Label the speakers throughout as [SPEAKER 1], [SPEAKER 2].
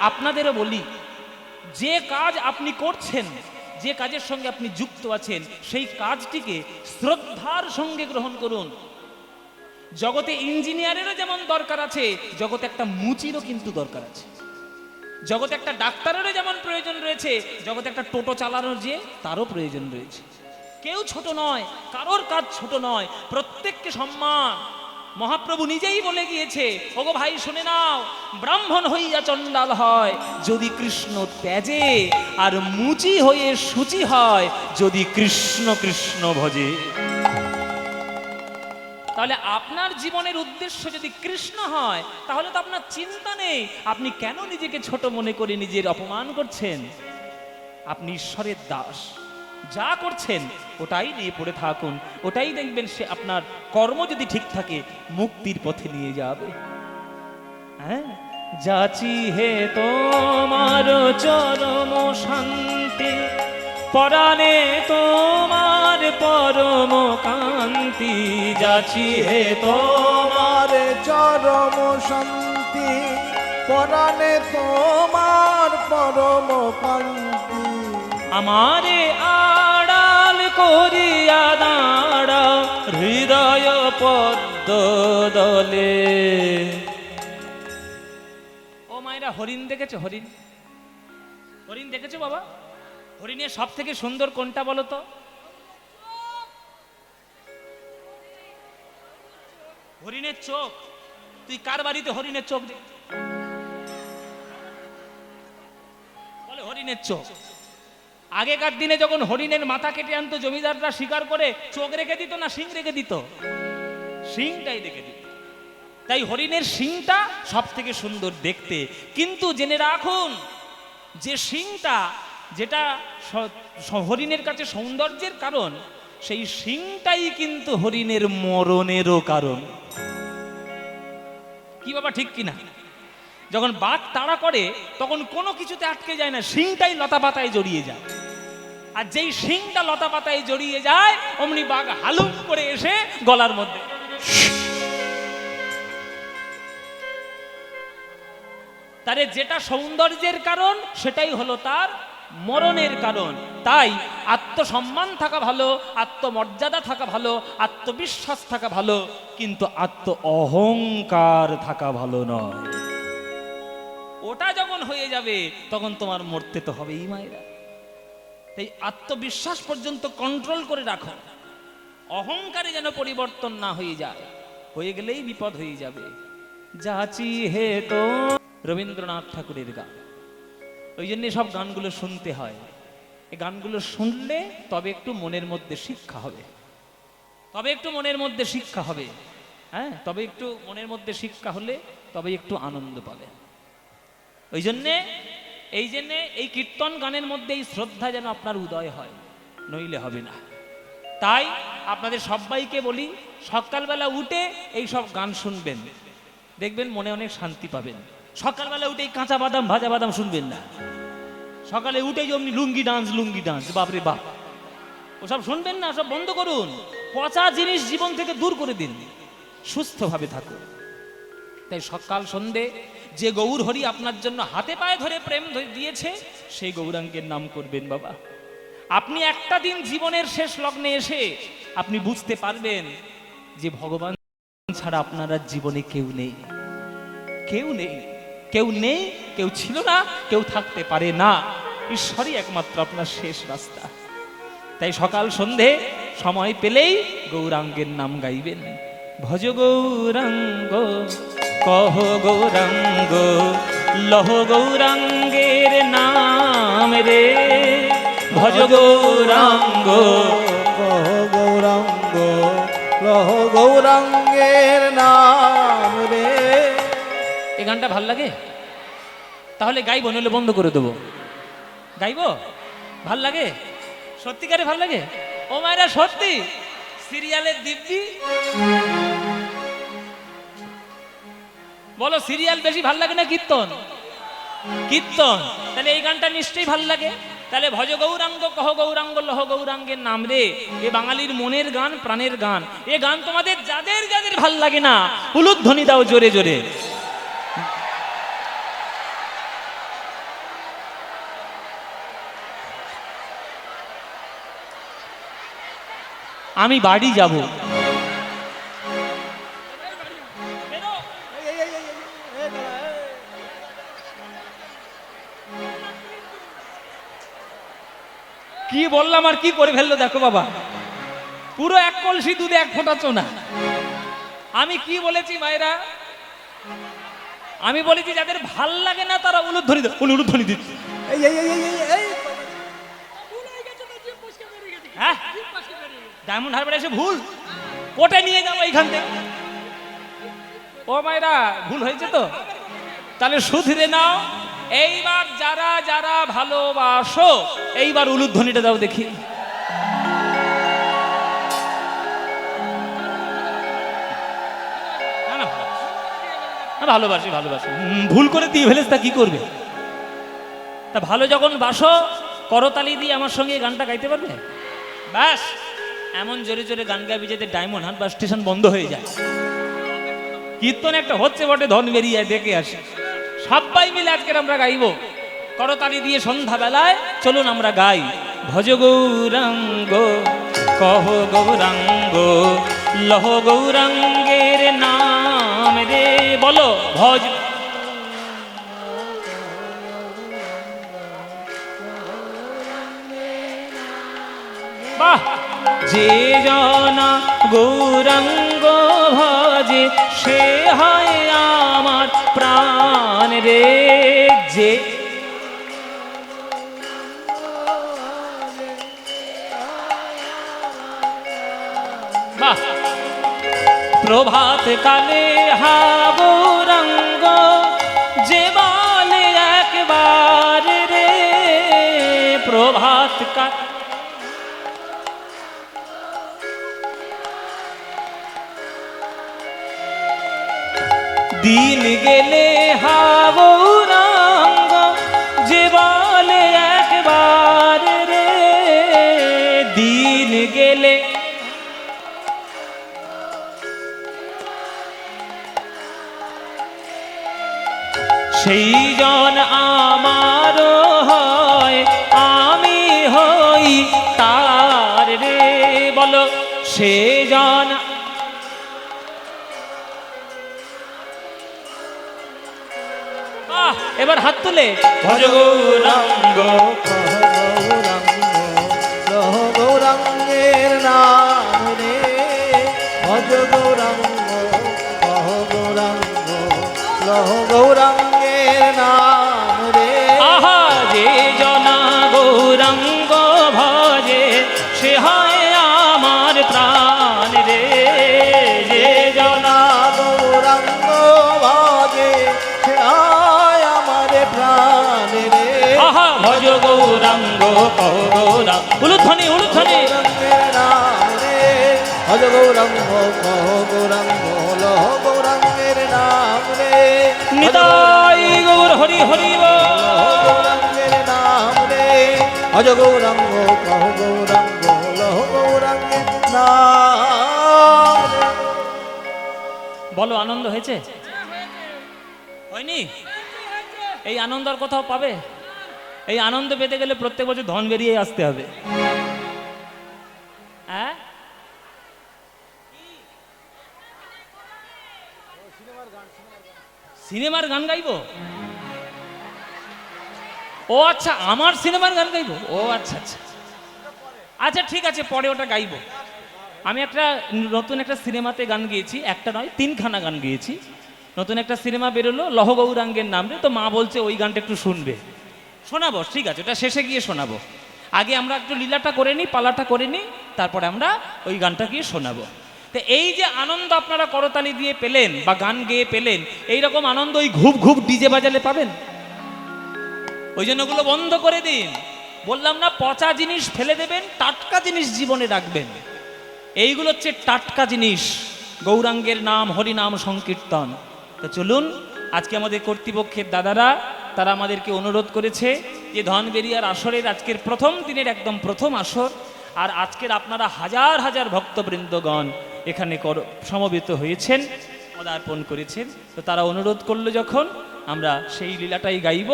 [SPEAKER 1] আপনাদেরও বলি, যে কাজ আপনি করছেন, যে কাজের সঙ্গে আপনি যুক্ত আছেন, সেই কাজটিকে শ্রদ্ধার সঙ্গে গ্রহণ করুন। জগতে ইঞ্জিনিয়ারেরও যেমন দরকার আছে, জগতে একটা মুচিরও কিন্তু দরকার আছে। জগতে একটা ডাক্তারেরও যেমন প্রয়োজন রয়েছে, জগতে একটা টোটো চালানোর যে তারও প্রয়োজন রয়েছে। কেউ ছোট নয়, কারোর কাজ ছোট নয়, প্রত্যেককে সম্মান। মহাপ্রভু নিজেই বলে গিয়েছে, ওগো ভাই শুনে নাও, ব্রাহ্মণ হইয়া চণ্ডাল হয় যদি কৃষ্ণ ত্যাজে, আর মুচি হয়ে শুচি হয় যদি কৃষ্ণ কৃষ্ণ ভজে। তাহলে আপনার জীবনের উদ্দেশ্য যদি কৃষ্ণ হয়, তাহলে তো আপনার চিন্তা নেই আপনি কেন নিজেকে ছোট মনে করে নিজের অপমান করছেন। আপনি ঈশ্বরের দাস, যা করছেন ওটাই নিয়ে পড়ে থাকুন, ওটাই দেখবেন সে আপনার কর্ম যদি ঠিক থাকে মুক্তির পথে নিয়ে যাবে। হ্যাঁ, যাচি হে তোমার চরম শান্তি, পরাণে তোমার পরম কান্তি। যাচি হে
[SPEAKER 2] তোমার চরম শান্তি, পরাণে তোমার পরম কান্তি।
[SPEAKER 1] আমারে আড়াল করিয়া দাঁড়াও হৃদয় পদ্ম দলে। ও মায়েরা, হরিণ দেখেছো? হরিণ, হরিণ দেখেছো বাবা? হরিণের সব থেকে সুন্দর কোনটা বলো তো? হরিণের চোখ। তুই কার বাড়িতে হরিণের চোখ দেখ? বলে হরিণের চোখ। আগেকার দিনে যখন হরিণের মাথা কেটে আনতো জমিদাররা শিকার করে, চোখ রেখে দিত না শিং রেখে দিত? শিংটাই রেখে দিত। তাই হরিণের শিংটা সব থেকে সুন্দর দেখতে। কিন্তু জেনে রাখুন, যে শিংটা, যেটা হরিণের কাছে সৌন্দর্যের কারণ, সেই শিংটাই কিন্তু হরিণের মরণেরও কারণ। কি বাবা, ঠিক কিনা? যখন বাঘ তাড়া করে তখন কোনো কিছুতে আটকে যায় না, শিংটাই লতা পাতায় জড়িয়ে যায়। আর যেই শিংটা লতা পাতায় জড়িয়ে যায়, অমনি বাঘ হালুম করে এসে গলার মধ্যে। তারে যেটা সৌন্দর্যের কারণ, সেটাই হলো তার মরণের কারণ। তাই আত্মসম্মান থাকা ভালো, আত্মমর্যাদা থাকা ভালো, আত্মবিশ্বাস থাকা ভালো, কিন্তু আত্ম অহংকার থাকা ভালো নয়। ওটা যখন হয়ে যাবে তখন তোমার মরতে তো হবেই মায়েরা। তাই আত্মবিশ্বাস পর্যন্ত কন্ট্রোল করে রাখো, অহংকারে যেন পরিবর্তন না হয়ে যায়। হয়ে গেলেই বিপদ হয়ে যাবে। যাচি হে তো, রবীন্দ্রনাথ ঠাকুরের গান। ওই জন্য সব গানগুলো শুনতে হয়। এই গানগুলো শুনলে তবে একটু মনের মধ্যে শিক্ষা হবে, তবে একটু মনের মধ্যে শিক্ষা হবে। হ্যাঁ, তবে একটু মনের মধ্যে শিক্ষা হলে তবে একটু আনন্দ পাবে। ওই জন্যে এই কীর্তন গানের মধ্যে এই শ্রদ্ধা যেন আপনার উদয় হয়, নইলে হবে না। তাই আপনাদের সবাইকে বলি, সকালবেলা উঠে এই সব গান শুনবেন, দেখবেন মনে অনেক শান্তি পাবেন। সকালবেলা উঠে কাঁচা বাদাম ভাজা বাদাম শুনবেন না। সকালে উঠে যেমনি লুঙ্গি ডান্স, বাপরে বাপ, ওসব শুনবেন না, সব বন্ধ করুন। পচা জিনিস জীবন থেকে দূর করে দিন, সুস্থভাবে থাকুন। তাই সকাল সন্ধে যে গৌর হরি আপনার জন্য হাতে পায়ে ধরে প্রেম দিয়েছে, সেই গৌরাঙ্গের নাম করবেন বাবা। আপনি একটা দিন জীবনের শেষ লগ্নে এসে আপনি বুঝতে পারবেন যে ভগবান ছাড়া আপনার জীবনে কেউ নেই, কেউ নেই, কেউ নেই, কেউ ছিল না, কেউ থাকতে পারে না। ঈশ্বরই একমাত্র আপনার শেষ রাস্তা। তাই সকাল সন্ধে সময় পেলেই গৌরাঙ্গের নাম গাইবেন। ভজ গৌরাঙ্গ, কহ গৌরাঙ্গ, লহ গৌরাঙ্গের নাম রে। ভজ গৌরাঙ্গ,
[SPEAKER 2] কহ গৌরাঙ্গ, লহ গৌরাঙ্গের নাম রে।
[SPEAKER 1] এই গানটা ভাল লাগে? তাহলে গাইবো, নইলে বন্ধ করে দেবো। গাইবো? ভাল লাগে? সত্যিকারে ভাল লাগে? ও মায়েরা, সত্যি সিরিয়ালের দিব্যি বলো, সিরিয়াল বেশি ভাল লাগে না কীর্তন? কীর্তন। তাহলে এই গানটা নিশ্চয়ই ভাল লাগে। তাহলে ভজ গৌরাঙ্গ, কহ গৌরাঙ্গ, লহ গৌরাঙ্গের নাম রে, এ বাঙালির মনের গান, প্রাণের গান। এ গান তোমাদের যাদের যাদের ভাল লাগে না, উলুধ্বনি দাও জোরে জোরে। আমি বাড়ি যাব। কি বললাম আর কি করে ফেললো দেখো বাবা, পুরো এক কলসি দুধে এক ফোঁটা চোনা। আমি কি বলেছি মায়েরা, আমি বলেছি যাদের ভাল লাগে না তারা উলুধ্বনি উলুধ্বনি দিচ্ছে। হ্যাঁ, ডায়মন্ড হারবারে এসে ভুল কোটে নিয়ে যাবো এইখান থেকে। ও মায়েরা ভুল হয়েছে তো, তাহলে শুধরে নাও। এইবার যারা যারা ভালোবাসো এইবার উলুধ্বনিটা দাও দেখি। ভালোবাসি ভালোবাসি, ভুল করে দিয়ে ফেলেছ তা কি করবে? তা ভালো যখন বাসো করতালি দিয়ে আমার সঙ্গে গানটা গাইতে পারবে? ব্যাস, এমন জোরে জোরে গান গাবি যাতে ডায়মন্ড হারবার স্টেশন বন্ধ হয়ে যায়। কীর্তন একটা হচ্ছে বটে, ধন বেরিয়ে দেখে আসে। সবাই মিলে আজকের আমরা গাইব করতালি দিয়ে সন্ধ্যাবেলায়। চলুন আমরা গাই, ভজ গৌরাঙ্গ কহ গৌরাঙ্গ লহ গৌরাঙ্গের নাম রে। বলো ভজ, বাহ। যে জনা গৌরাঙ্গ ভজে সে হয় আমার প্রাণ রে। যে বাহ, প্রভাত কালে হা গৌরাঙ্গ যে বলে একবার রে। প্রভাত কাল দিন গেলে হা গৌরাঙ্গ যে বলে একবার রে। দিন গেলে সেই জন আমার হয়, আমি হই তার রে। বলো সে জন, এবার হাত তুলে ভজ গৌরাঙ্গ
[SPEAKER 2] লহ গৌরাঙ্গের নাম রে। ভজ গৌরাঙ্গ কহ গৌরাঙ্গ লহ গৌরাঙ্গের নাম রে।
[SPEAKER 1] আহা, যে জনা গৌরাঙ্গ ভজে সে হয় আমার প্রাণ রে। যে জনা
[SPEAKER 2] গৌরাঙ্গ ভজে সে হয় আমার প্রাণ রে।
[SPEAKER 1] আহা, ভজ গৌরাঙ্গ কহ গৌরাঙ্গ উলুধ্বনি উলুধ্বনি
[SPEAKER 2] নাম রে। ভজ গৌরাঙ্গ কহ গৌরাঙ্গ লহ গৌরাঙ্গের নাম রে।
[SPEAKER 1] নিতাই গৌর হরি হরি
[SPEAKER 2] গৌরাঙ্গের নাম রে। ভজ গৌরাঙ্গ কহ গৌরাঙ্গ লহ গৌরাঙ্গের নাম রে।
[SPEAKER 1] বলো আনন্দ হয়েছে? হয়নি? এই আনন্দ আর কোথাও পাবে? এই আনন্দ পেতে গেলে প্রত্যেক বছর ধন বেরিয়ে আসতে হবে। হ্যাঁ, সিনেমার গান গাইবো? ও আচ্ছা, আমার সিনেমার গান গাইবো? ও আচ্ছা আচ্ছা আচ্ছা, ঠিক আছে, পরে ওটা গাইবো। আমি একটা নতুন একটা সিনেমাতে গান গেয়েছি, একটা নয় 3খানা গান গেয়েছি। নতুন একটা সিনেমা বেরোলো লহ গৌরাঙ্গের নাম রে। তো মা বলছে ওই গানটা একটু শুনবে, শোনাবো। ঠিক আছে, ওটা শেষে গিয়ে শোনাবো। আগে আমরা একটু লীলাটা করে নিই, পালাটা করে নিই, তারপরে আমরা ওই গানটা গিয়ে শোনাবো। তো এই যে আনন্দ আপনারা করতালি দিয়ে পেলেন বা গান গেয়ে পেলেন, এইরকম আনন্দ ওই ঘুপ ঘুপ ডিজে বাজালে পাবেন? ওই জন্য ওগুলো বন্ধ করে দিন। বললাম না, পচা জিনিস ফেলে দেবেন, টাটকা জিনিস জীবনে রাখবেন। এইগুলো হচ্ছে টাটকা জিনিস, গৌরাঙ্গের নাম, হরিনাম সংকীর্তন। তো চলুন, আজকে আমাদের কর্তৃপক্ষের দাদারা তারা আমাদেরকে অনুরোধ করেছে যে ধনবেরিয়ার আসরের আজকের প্রথম দিনের একদম প্রথম আসর, আর আজকের আপনারা হাজার হাজার ভক্তবৃন্দগণ এখানে সমবেত হয়েছেন, পদার্পণ করেছেন। তো তারা অনুরোধ করলো যখন, আমরা সেই লীলাটাই গাইব।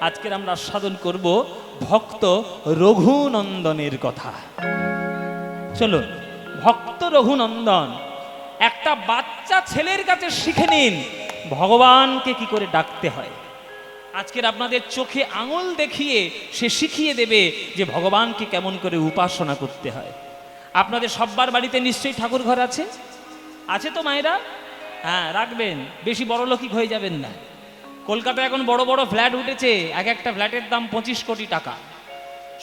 [SPEAKER 1] আজকের আমরা আস্বাদন করব ভক্ত রঘুনন্দনের কথা। চলুন, ভক্ত রঘুনন্দন, একটা বাচ্চা ছেলের কাছে শিখে নিন ভগবানকে কি করে ডাকতে হয়। আজকের আপনাদের চোখে আঙুল দেখিয়ে সে শিখিয়ে দেবে যে ভগবানকে কেমন করে উপাসনা করতে হয়। আপনাদের সব্বার বাড়িতে নিশ্চয়ই ঠাকুর ঘর আছে, আছে তো মায়েরা? হ্যাঁ, রাখবেন, বেশি বড়লোকি হয়ে যাবেন না। কলকাতায় এখন বড় বড় ফ্ল্যাট উঠেছে, এক একটা ফ্ল্যাটের দাম 25 কোটি টাকা।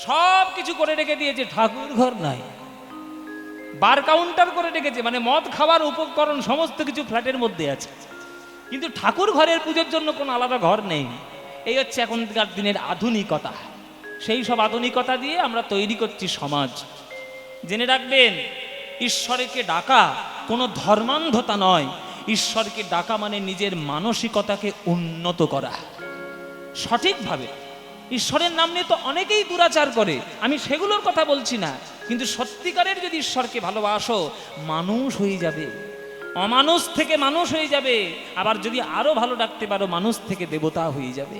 [SPEAKER 1] সব কিছু করে রেখে দিয়েছে, ঠাকুর ঘর নাই। বার কাউন্টার করে রেখেছে, মানে মদ খাওয়ার উপকরণ সমস্ত কিছু ফ্ল্যাটের মধ্যে আছে, কিন্তু ঠাকুর ঘরের পুজোর জন্য কোনো আলাদা ঘর নেই। এই হচ্ছে এখনকার দিনের আধুনিকতা। সেই সব আধুনিকতা দিয়ে আমরা তৈরি করছি সমাজ। জেনে রাখবেন, ঈশ্বরকে ডাকা কোনো ধর্মান্ধতা নয়। ঈশ্বরকে ডাকা মানে নিজের মানসিকতাকে উন্নত করা সঠিকভাবে। ঈশ্বরের নাম নিয়ে তো অনেকেই দুরাচার করে, আমি সেগুলোর কথা বলছি না, কিন্তু সত্যিকারের যদি ঈশ্বরকে ভালোবাসো, মানুষ হয়ে যাবে, অমানুষ থেকে মানুষ হয়ে যাবে। আবার যদি আরো ভালো ডাকতে পারো, মানুষ থেকে দেবতা হয়ে যাবে।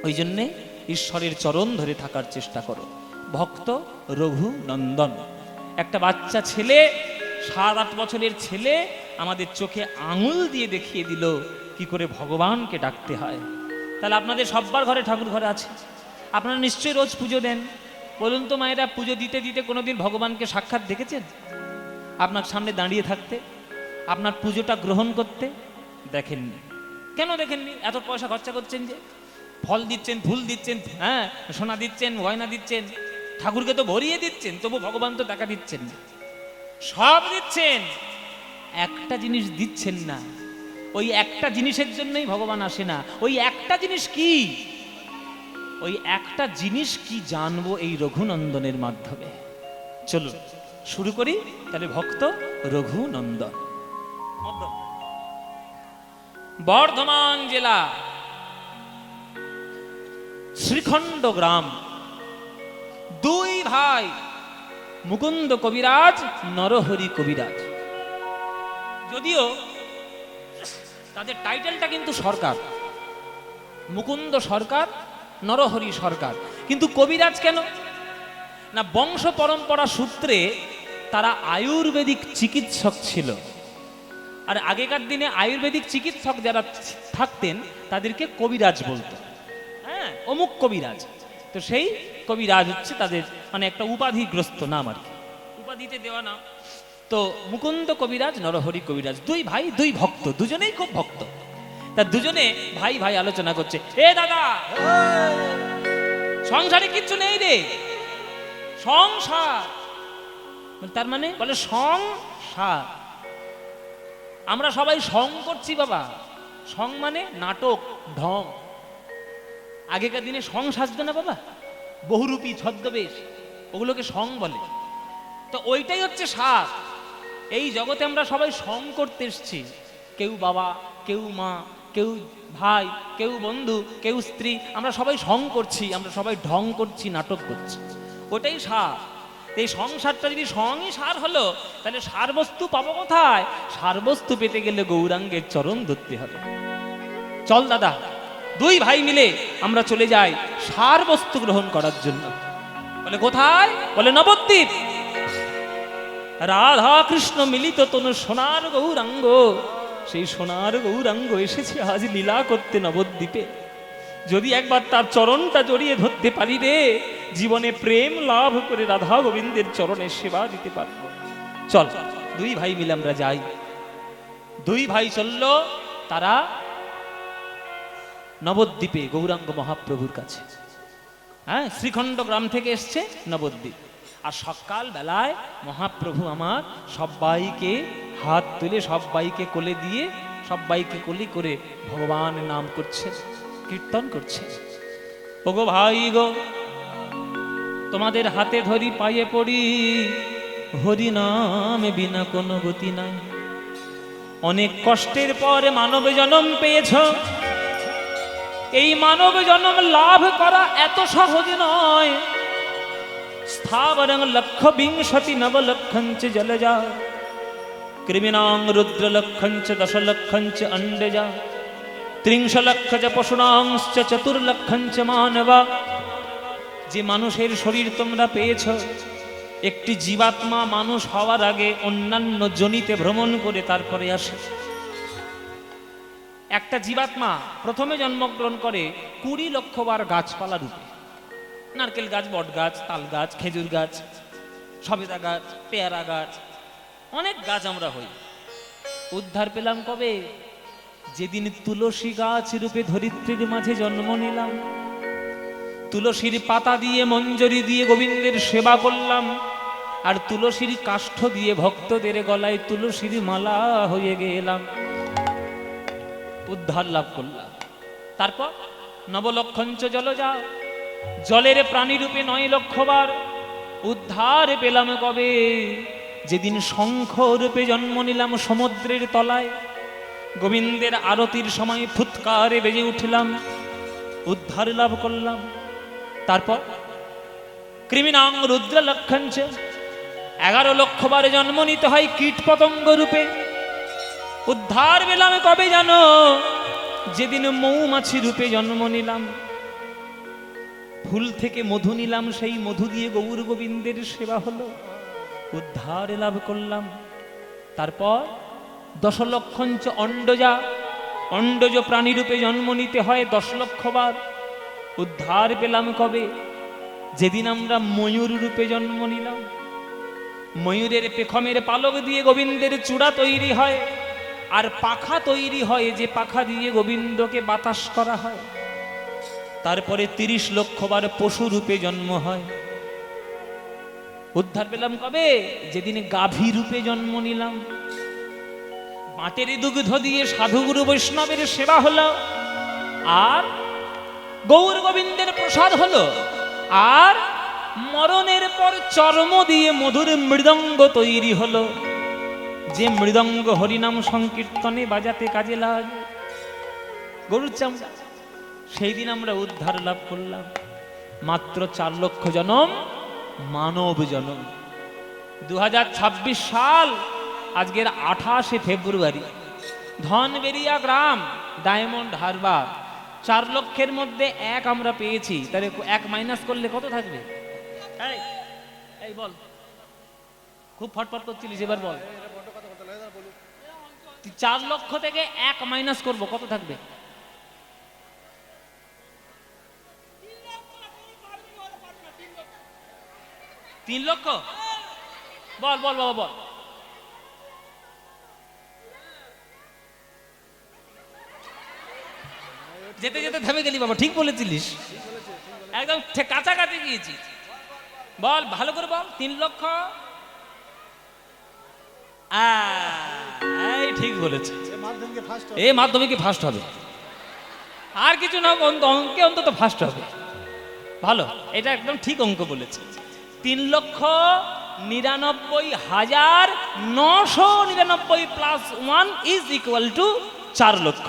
[SPEAKER 1] ওই জন্যে ঈশ্বরের চরণ ধরে থাকার চেষ্টা করো। ভক্ত রঘুনন্দন, একটা বাচ্চা ছেলে, 7-8 বছরের ছেলে আমাদের চোখে আঙুল দিয়ে দেখিয়ে দিল কি করে ভগবানকে ডাকতে হয়। তাহলে আপনাদের সব্বার ঘরে ঠাকুর ঘরে আছে, আপনারা নিশ্চয়ই রোজ পুজো দেন। বলুন তো মায়েরা, পুজো দিতে দিতে কোনোদিন ভগবানকে সাক্ষাৎ দেখেছেন? আপনার সামনে দাঁড়িয়ে থাকতে, আপনার পুজোটা গ্রহণ করতে? দেখেননি। কেন দেখেননি? এত পয়সা খরচা করছেন যে, ফল দিচ্ছেন, ফুল দিচ্ছেন, হ্যাঁ, সোনা দিচ্ছেন, গয়না দিচ্ছেন, ঠাকুরকে তো ভরিয়ে দিচ্ছেন, তবু ভগবান তো টাকা দিচ্ছেন না। সব দিচ্ছেন, একটা জিনিস দিচ্ছেন না। ওই একটা জিনিসের জন্যই ভগবান আসে না। ওই একটা জিনিস কি? ওই একটা জিনিস কি জানবো এই রঘুনন্দনের মাধ্যমে। চলুন শুরু করি তাহলে। ভক্ত রঘুনন্দন। বর্ধমান জেলা শ্রীখণ্ড গ্রাম, দুই ভাই মুকুন্দ কবিরাজ, নরহরি কবিরাজ। যদিও তাদের টাইটেলটা কিন্তু সরকার, মুকুন্দ সরকার, নরহরি সরকার, কিন্তু কবিরাজ কেন না? বংশ পরম্পরা সূত্রে তারা আয়ুর্বেদিক চিকিৎসক ছিল। আর আগেকার দিনে আয়ুর্বেদিক চিকিৎসক যারা থাকতেন তাদেরকে কবিরাজ বলতো। হ্যাঁ, অমুক কবিরাজ। তো সেই কবিরাজ হচ্ছে তাদের মানে একটা উপাধিগ্রস্ত নাম আর কি, উপাধিতে দেওয়া নাম। তো মুকুন্দ কবিরাজ, নরহরি কবিরাজ, দুই ভাই, দুই ভক্ত, দুজনেই খুব ভক্ত। তা দুজনে ভাই ভাই আলোচনা করছে, এ দাদা, সংসারে কিচ্ছু নেই রে। সংসার তার মানে বলে সংসার। আমরা সবাই সং করছি বাবা। সং মানে নাটক, ঢং। আগেকার দিনে সং সাজতো না বাবা, বহুরূপী ছদ্মবেশ, ওগুলোকে সং বলে। তো ওইটাই হচ্ছে সার। এই জগতে আমরা সবাই সং করতে এসছি। কেউ বাবা, কেউ মা, কেউ ভাই, কেউ বন্ধু, কেউ স্ত্রী, আমরা সবাই সং করছি, আমরা সবাই ঢং করছি, নাটক করছি। ওটাই সার। এই সংসারটা যদি সঙ্গই সার হলো, তাহলে সার বস্তু পাবো কোথায়? সার বস্তু পেতে গেলে গৌরাঙ্গের চরণ ধরতে হবে। চল দাদা, দুই ভাই মিলে আমরা চলে যাই সার বস্তু গ্রহণ করার জন্য। বলে কোথায়? বলে নবদ্বীপ। রাধা কৃষ্ণ মিলিত তনু সোনার গৌরাঙ্গ, সেই সোনার গৌরাঙ্গ এসেছে আজ লীলা করতে নবদ্বীপে। যদি একবার তার চরণটা জড়িয়ে ধরতে পারি রে, জীবনে প্রেম লাভ করে রাধা গোবিন্দের চরণে সেবা দিতে পারবো। চল, দুই ভাই মিলে আমরা যাই। দুই ভাই চলল তারা নবদ্বীপে গৌরাঙ্গ মহাপ্রভুর কাছে। হ্যাঁ, শ্রীখণ্ড গ্রাম থেকে এসছে নবদ্বীপ। আর সকাল বেলায় মহাপ্রভু আমার সবাইকে হাত তুলে, সবাইকে কোলে দিয়ে, সবাইকে কোলে করে ভগবানের নাম করছে, কীর্তন করছে। ওগো ভাই গো, তোমাদের হাতে ধরি, পায়ে পড়ি, হরি নাম বিনা কোনো গতি নাই। অনেক কষ্টের পর মানব জন্ম পেয়েছ, এই মানব জন্ম লাভ করা এত সহজ নয়। স্থাবরং লক্ষ বিংশতি নবলক্ষঞ্চ জলজা, কৃমিনাং রুদ্রলক্ষঞ্চ দশলক্ষঞ্চ অন্ডজা, ত্রিংশলক্ষ চ পশুনাংশ্চ চতুর্লক্ষঞ্চ মানবা। যে মানুষের শরীর তোমরা পেয়েছ, একটি জীবাত্মা মানুষ হওয়ার আগে অন্যান্য যোনিতে ভ্রমণ করে তারপরে আসে। একটা জীবাত্মা প্রথমে জন্মগ্রহণ করে 20 লক্ষ বার গাছপালা রূপে, নারকেল গাছ, বট গাছ, তাল গাছ, খেজুর গাছ, সবেদা গাছ, পেয়ারা গাছ, অনেক গাছ আমরা হই। উদ্ধার পেলাম কবে? যেদিন তুলসী গাছ রূপে ধরিত্রীর মাঝে জন্ম নিলাম, তুলসীর পাতা দিয়ে মঞ্জরি দিয়ে গোবিন্দের সেবা করলাম, আর তুলসীর কাষ্ঠ দিয়ে ভক্তদের গলায় তুলসীর মালা হয়ে গেলাম, উদ্ধার লাভ করলাম। তারপর নবলক্ষঞ্চ জলজা, জলের প্রাণী রূপে 9 লক্ষ বার উদ্ধার পেলাম কবে? যেদিন শঙ্খ রূপে জন্ম নিলাম সমুদ্রের তলায়, গোবিন্দের আরতির সময় ফুৎকারে বেজে উঠলাম, উদ্ধার লাভ করলাম। তারপর কৃমিনাং রুদ্র লক্ষঞ্চ, 11 লক্ষ বার জন্ম নিতে হয় কীট পতঙ্গ রূপে, উদ্ধার পেলাম কবে জানো? যেদিন মৌমাছি রূপে জন্ম নিলাম, ফুল থেকে মধু নিলাম, সেই মধু দিয়ে গৌর গোবিন্দের সেবা হলো, উদ্ধার লাভ করলাম। তারপর 10 লক্ষঞ্চ অন্ডজা, অন্ডজ প্রাণী রূপে জন্ম নিতে হয় 10 লক্ষ বার, উদ্ধার পেলাম কবে? যেদিন আমরা ময়ূর রূপে জন্ম নিলাম, ময়ূরের পেখমের পালক দিয়ে গোবিন্দের চূড়া তৈরি হয়, আর পাখা তৈরি হয়, যে পাখা দিয়ে গোবিন্দকে বাতাস করা হয়। তারপরে 30 লক্ষ বার পশু রূপে জন্ম হয়, উদ্ধার পেলাম কবে? যেদিন গাভী রূপে জন্ম নিলাম, মাটের দুগ্ধ দিয়ে সাধুগুরু বৈষ্ণবের সেবা হলো, আর গৌর গোবিন্দের প্রসাদ হলো, আর মরণের পর চর্ম দিয়ে মধুর মৃদঙ্গ তৈরি হলো, যে মৃদঙ্গ হরিনাম সংকীর্তনে বাজাতে কাজে লাগে, গরুর চামড়া। সেই দিন আমরা উদ্ধার লাভ করলাম। মাত্র 4 লক্ষ জনম মানব জনম। 2026 সাল, আজকের 28শে ফেব্রুয়ারি, ধনবেরিয়া গ্রাম, ডায়মন্ড হারবার, 4 লক্ষের মধ্যে 1 আমরা পেয়েছি। তাহলে 1 মাইনাস করলে কত থাকবে? এই বল, খুব ফটফট করছিলিস, এবার বল। 4 লক্ষ থেকে 1 মাইনাস করব, কত থাকবে? 3 লক্ষ। বল বল বাবা বল। যেতে যেতে থেমে গেলি বাবা, ঠিক বলেছিলিস, একদম কাছাকাছি গিয়েছি। বল ভালো করে বল। 3 লক্ষ। এই ঠিক বলেছে, এই মাধ্যমিকে ফার্স্ট হবে, আর কিছু না, অঙ্কে অন্তত ফার্স্ট হবে। ভালো, এটা একদম ঠিক অঙ্ক বলেছে। 3,99,999 প্লাস 1 ইজ ইকুয়াল টু 4 লক্ষ।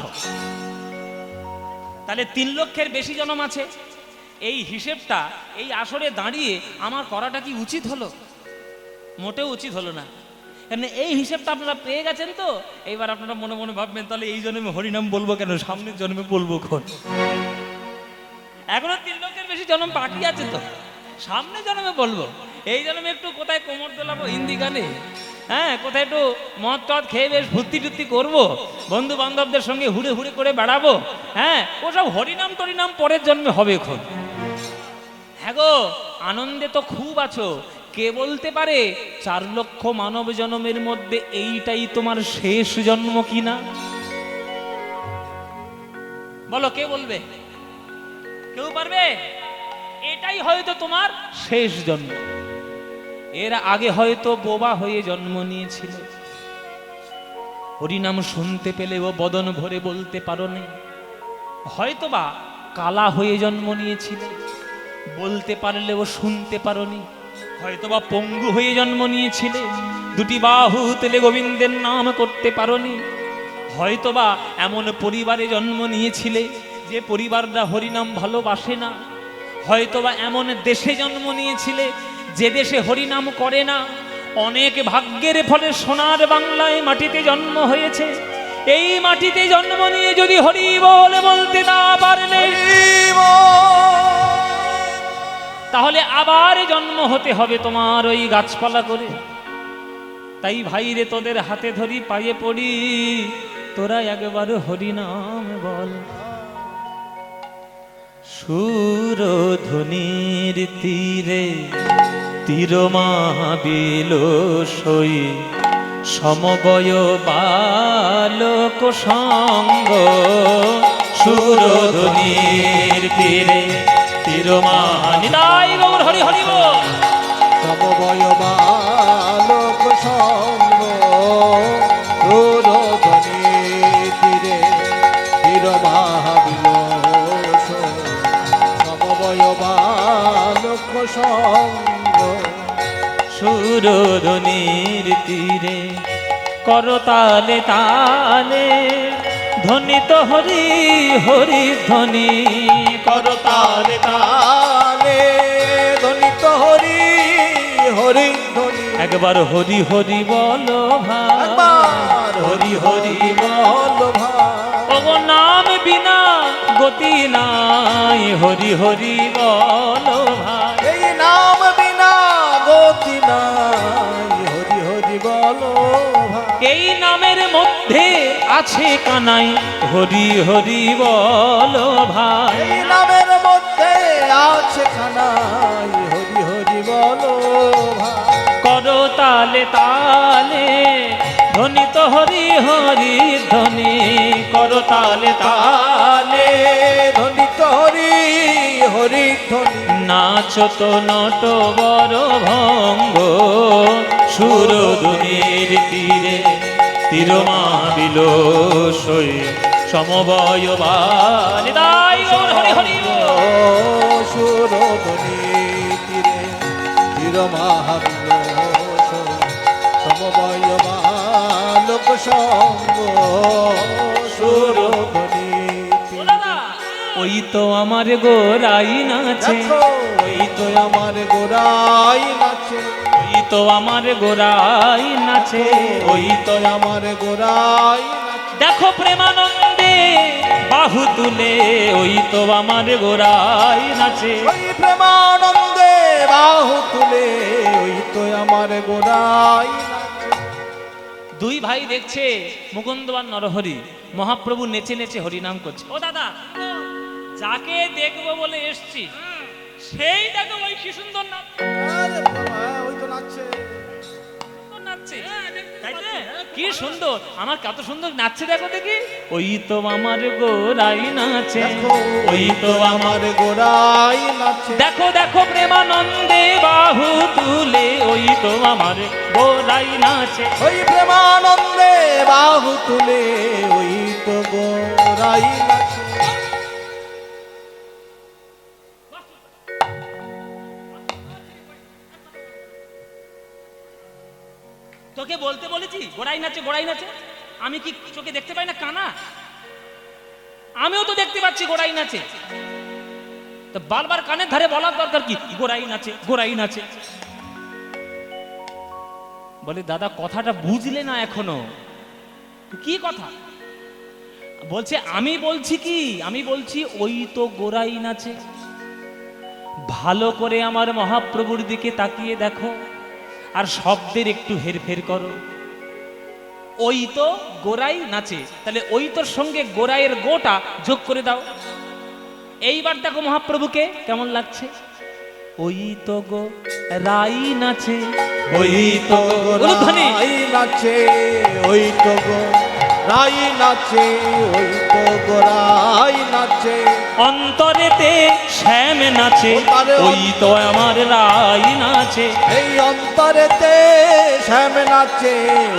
[SPEAKER 1] তাহলে 3 লক্ষের বেশি জনম আছে। এই হিসেবটা এই আসরে দাঁড়িয়ে আমার করাটা কি উচিত হলো? মোটেও উচিত হলো না। কারণ এই হিসেবটা আপনারা পেয়ে গেছেন তো, এইবার আপনারা মনে মনে ভাববেন, তাহলে এই জন্মে হরিনাম বলবো কেন, সামনের জন্মে বলবো কোন? এখনো 3 লক্ষের বেশি জন্ম বাকি আছে তো, সামনে জন্মে বলবো। এই জন্মে একটু কোথায় কোমর দোলাবো হিন্দি গানে, হ্যাঁ, কোথায় একটু মদ টদ খেয়ে বেশ ভর্তি টুর্তি করবো, বন্ধু বান্ধবদের সঙ্গে হুড়ে হুড়ে করে বেড়াবো, হ্যাঁ, ওসব হরিনাম টরিনাম পরের জন্মে হবে এখন। হ্যাঁ গো, আনন্দে তো খুব আছো। কে বলতে পারে 4 লক্ষ মানব জন্মের মধ্যে এইটাই তোমার শেষ জন্ম কিনা? বলো, কে বলবে? কেউ পারবে? এটাই হয়তো তোমার শেষ জন্ম। এর আগে হয়তো বোবা হয়ে জন্ম নিয়েছিল, হরিনাম শুনতে পেলেও বদন ভরে বলতে পারো নি। হয়তোবা কালা হয়ে জন্ম নিয়েছিল, বলতে পারলেও শুনতে পারো নি। হয়তোবা পঙ্গু হয়ে জন্ম নিয়েছিলে, 2টি বাহু তুলে গোবিন্দের নাম করতে পারো নি। হয়তোবা এমন পরিবারে জন্ম নিয়েছিলে যে পরিবারটা হরিনাম ভালোবাসে না। হয়তোবা এমন দেশে জন্ম নিয়েছিলে যে দেশে হরিনাম করে না। অনেক ভাগ্যের ফলে সোনার বাংলায় মাটিতে জন্ম হয়েছে। এই মাটিতে জন্ম নিয়ে যদি হরি বল বলতে না পারলে, তাহলে আবার জন্ম হতে হবে তোমার ওই গাছপালা করে। তাই ভাইরে তোদের হাতে ধরি পায়ে পড়ি, তোরা একবার হরিনাম বল। সুরধ্বনির তীরে তীর মাবিল সই, সমবয় বালক সঙ্গ। সুরধ্বনির তীরে তীর নিতাই গৌর হরি হরি বল।
[SPEAKER 2] সমবয় বালক সঙ্গ, রোদনী তীরে তীর মহাবিলস। সমবয় বালক সঙ্গ,
[SPEAKER 1] সুরধ্বনির তীরে করতালে তালে ধ্বনিত হরি হরি ধ্বনি।
[SPEAKER 2] করতালে তালে ধ্বনিত হরি হরি ধ্বনি।
[SPEAKER 1] একবার হরি হরি বলো ভাই,
[SPEAKER 2] একবার হরি হরি বল ভাই।
[SPEAKER 1] ওগো নাম বিনা গতি নাই, হরি হরি বলো ভাই।
[SPEAKER 2] এই নাম বিনা গতি নাই, হরি হরি বলো ভাই।
[SPEAKER 1] এই নামের মধ্যে আছে কানাই, হরি হরি বলো ভাই।
[SPEAKER 2] এই নামের মধ্যে আছে খানাই, হরি হরি বলো ভাই।
[SPEAKER 1] করো তালে তালে ধ্বনিত হরি হরি ধ্বনি। করো তালে তালে
[SPEAKER 2] ধ্বনিত হরি হরি ধ্বনি।
[SPEAKER 1] নাচো তো নট বড় ভঙ্গ, সুরধ্বনির তীরে তীর মাবিল সই, সমবয় বালিদাই গৌর হরি হরি বল।
[SPEAKER 2] সুরধ্বনি তীরে তীর মহাবিলস। সমবয় বালক সঙ্গ, সুরধ্বনি
[SPEAKER 1] ও দাদা, ওই তো আমার গোরাই নাচে,
[SPEAKER 2] দেখো ওই তো আমার গোরাই নাচে।
[SPEAKER 1] ওই তো আমার গোরাই নাচে।
[SPEAKER 2] ওই তো আমার গোরাই নাচে।
[SPEAKER 1] দেখো প্রেমানন্দে বাহু তুলে, ওই তো আমার গোরাই নাচে।
[SPEAKER 2] ওই প্রেমানন্দে বাহু তুলে, ওই তো আমার গোরাই নাচে।
[SPEAKER 1] দুই ভাই দেখছে মুকুন্দবান নরহরি, মহাপ্রভু নেচে নেচে হরিনাম করছে। ও দাদা, যাকে দেখবো বলে এসছি সেই দেখো ওই কি সুন্দর নাচ
[SPEAKER 2] আরে বাবা, ওই তো নাচছে।
[SPEAKER 1] নাচছে, তাই তো? কি সুন্দর, আমার কত সুন্দর নাচছে দেখো দেখি। ওই তো আমার গোরাই নাচে,
[SPEAKER 2] দেখো
[SPEAKER 1] ওই তো আমার।
[SPEAKER 2] আমার গোরাই নাচে।
[SPEAKER 1] দেখো দেখো প্রেমানন্দে বাহু তুলে, ওই তো আমার গোরাই নাচে।
[SPEAKER 2] ওই প্রেমানন্দে বাহু তুলে, ওই তো গোরাই নাচে।
[SPEAKER 1] তোকে বলতে বলেছি গোড়াই নাচে গোড়াই নাচে, আমি কি চোখে দেখতে পাই না কানা? আমিও তো দেখতে পাচ্ছি গোড়াই নাচে, তো বারবার কানের ধারে বলার দরকার কি গোড়াই নাচে গোড়াই নাচে? বলে দাদা কথাটা বুঝলে না এখনো। কি কথা বলছে? আমি বলছি কি, আমি বলছি ওই তো গোড়াই নাচে। ভালো করে আমার মহাপ্রভুর দিকে তাকিয়ে দেখো, আর শব্দের একটু হেরফের করো। ওই তো গোরাই নাচে, তাহলে ওই তোর সঙ্গে গোরাইয়ের গোটা যোগ করে দাও। এইবার দেখো মহাপ্রভুকে কেমন লাগছে। ওই তো গো রাই নাচে,
[SPEAKER 2] ওই তো
[SPEAKER 1] উলুধ্বনি।
[SPEAKER 2] গোরাই নাচে, ওই তো গোরাই নাচে, ওই তো গোরাই নাচে।
[SPEAKER 1] অন্তরেতে শ্যাম নাচে, ওই তো আমার রাই নাচে।
[SPEAKER 2] এই অন্তরেতে শ্যাম নাচে,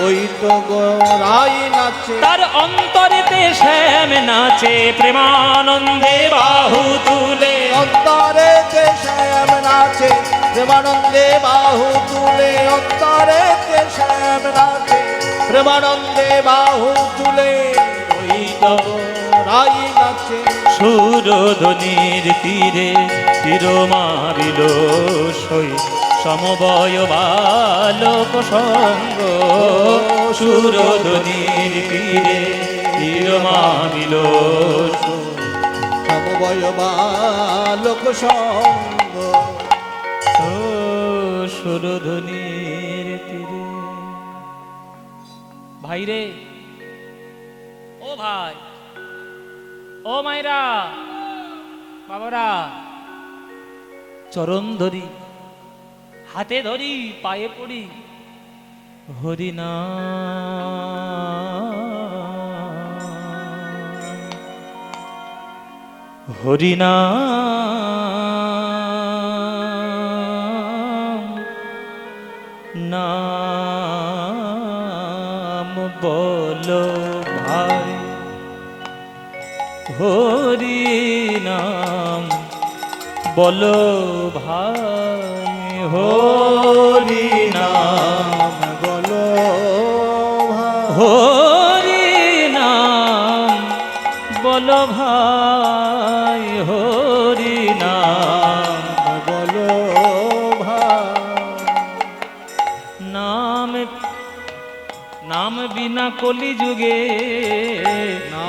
[SPEAKER 2] ওই তো গোরাই নাচে।
[SPEAKER 1] তার অন্তরেতে শ্যাম নাচে, প্রেমানন্দে বাহু তুলে।
[SPEAKER 2] অন্তরেতে শ্যাম নাচে, প্রেমানন্দে বাহু তুলে। অন্তরেতে শ্যাম নাচে, প্রেমানন্দে বাহু তুলে, ওই তো গোরাই নাচে।
[SPEAKER 1] সুরধ্বনির তীরে তীর মারিল সই, সমবয় বালক সঙ্গ। সুরধ্বনির তীরে তীর মারিল সই।
[SPEAKER 2] সমবয় বালক সঙ্গ,
[SPEAKER 1] সুরধুনীর তীরে। ভাই রে, ও ভাই, ও মাইরা, বাবারা, চরণ ধরি, হাতে ধরি, পায়ে পড়ি, হরিনা হরিনা নাম বলো ভাই, হরি নাম বলো ভাই, হরি নাম
[SPEAKER 2] বলো ভাই,
[SPEAKER 1] হরি নাম বলো ভাই, হরি নাম
[SPEAKER 2] বলো ভাই।
[SPEAKER 1] নাম নাম বিনা কলি যুগে,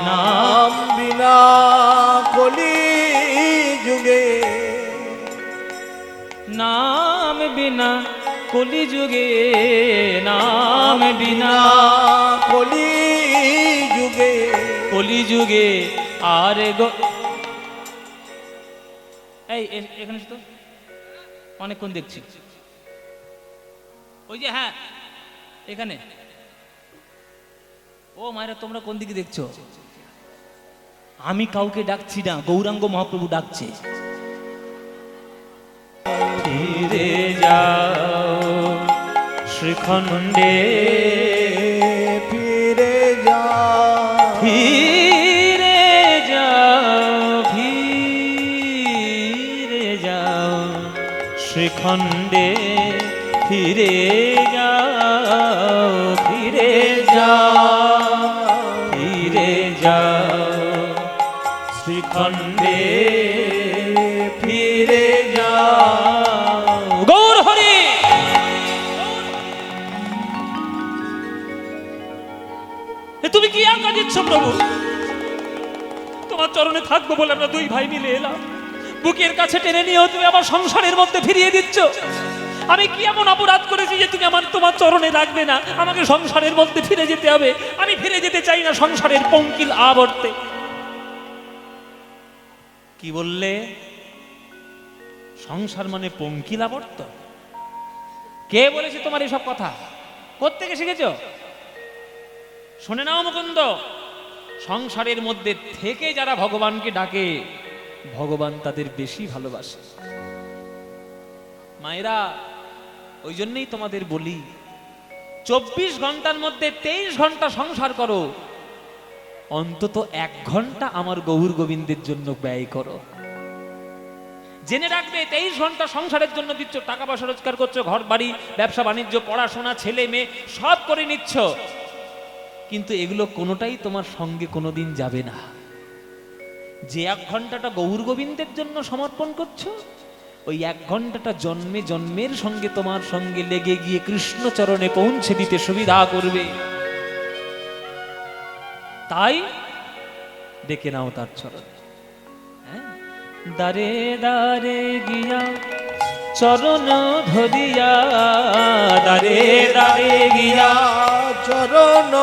[SPEAKER 2] নাম বিনা কলি যুগে,
[SPEAKER 1] নাম বিনা কলি যুগে, নাম বিনা
[SPEAKER 2] কলি যুগে,
[SPEAKER 1] কলি যুগে আর এখানে তো অনেকক্ষণ দেখছি, ওই যে হ্যাঁ এখানে। ও মায়েরা, তোমরা কোন দিকে দেখছো? আমি কাউকে ডাকছি না, গৌরাঙ্গ মহাপ্রভু ডাকছে। ফিরে যাও শ্রীখণ্ডে,
[SPEAKER 2] ফিরে যাও,
[SPEAKER 1] ফিরে যাও, ফিরে যাও শ্রীখণ্ডে, ফিরে যাও, ফিরে যাও, ফিরে যাও শ্রীখণ্ডে, ফিরে যাও। গৌর হরি। তুমি কি আজ্ঞা দিচ্ছ প্রভু? তোমার চরণে থাকবো বলে আমরা দুই ভাই মিলে এলাম, বুকের কাছে টেনে নিয়েও তুমি আমার সংসারের মধ্যে ফিরিয়ে দিচ্ছ। আমি কি এমন অপরাধ করেছি যে তুমি তোমার চরণে রাখবে না? আমাকে সংসারের মধ্যে ফিরে যেতে হবে। আমি ফিরে যেতে চাই না সংসারের পঙ্কিল আবর্তে। কি বললে? সংসার মানে পঙ্কিল আবর্ত? কে বলেছে তোমার এসব কথা? কোত্থেকে শিখেছো? শুনে নাও মুকুন্দ, সংসারের মধ্যে থেকে যারা ভগবানকে ডাকে, ভগবান তাদের বেশি ভালোবাসে। মায়েরা, ওই জন্যই তোমাদের বলি, 24 ঘন্টার মধ্যে 23 ঘন্টা সংসার করো, অন্তত 1 ঘন্টা আমার গৌর গোবিন্দের জন্য ব্যয় করো। জেনে রাখবে 23 ঘন্টা সংসারের জন্য দিচ্ছ, টাকা পয়সা রোজগার করছো, ঘর বাড়ি, ব্যবসা বাণিজ্য, পড়াশোনা, ছেলে মেয়ে সব করে নিচ্ছ, কিন্তু এগুলো কোনোটাই তোমার সঙ্গে কোনোদিন যাবে না। যে 1 ঘন্টাটা গৌর গোবিন্দের জন্য সমর্পণ করছো, ওই 1 ঘন্টাটা জন্মে জন্মের সঙ্গে তোমার সঙ্গে লেগে গিয়ে কৃষ্ণ চরণে পৌঁছে দিতে সুবিধা করবে। তাই ডেকে নাও তার চরণ। দারে দারে গিয়া চরণ ধরিয়া, দারে দারে গিয়া
[SPEAKER 2] চরণ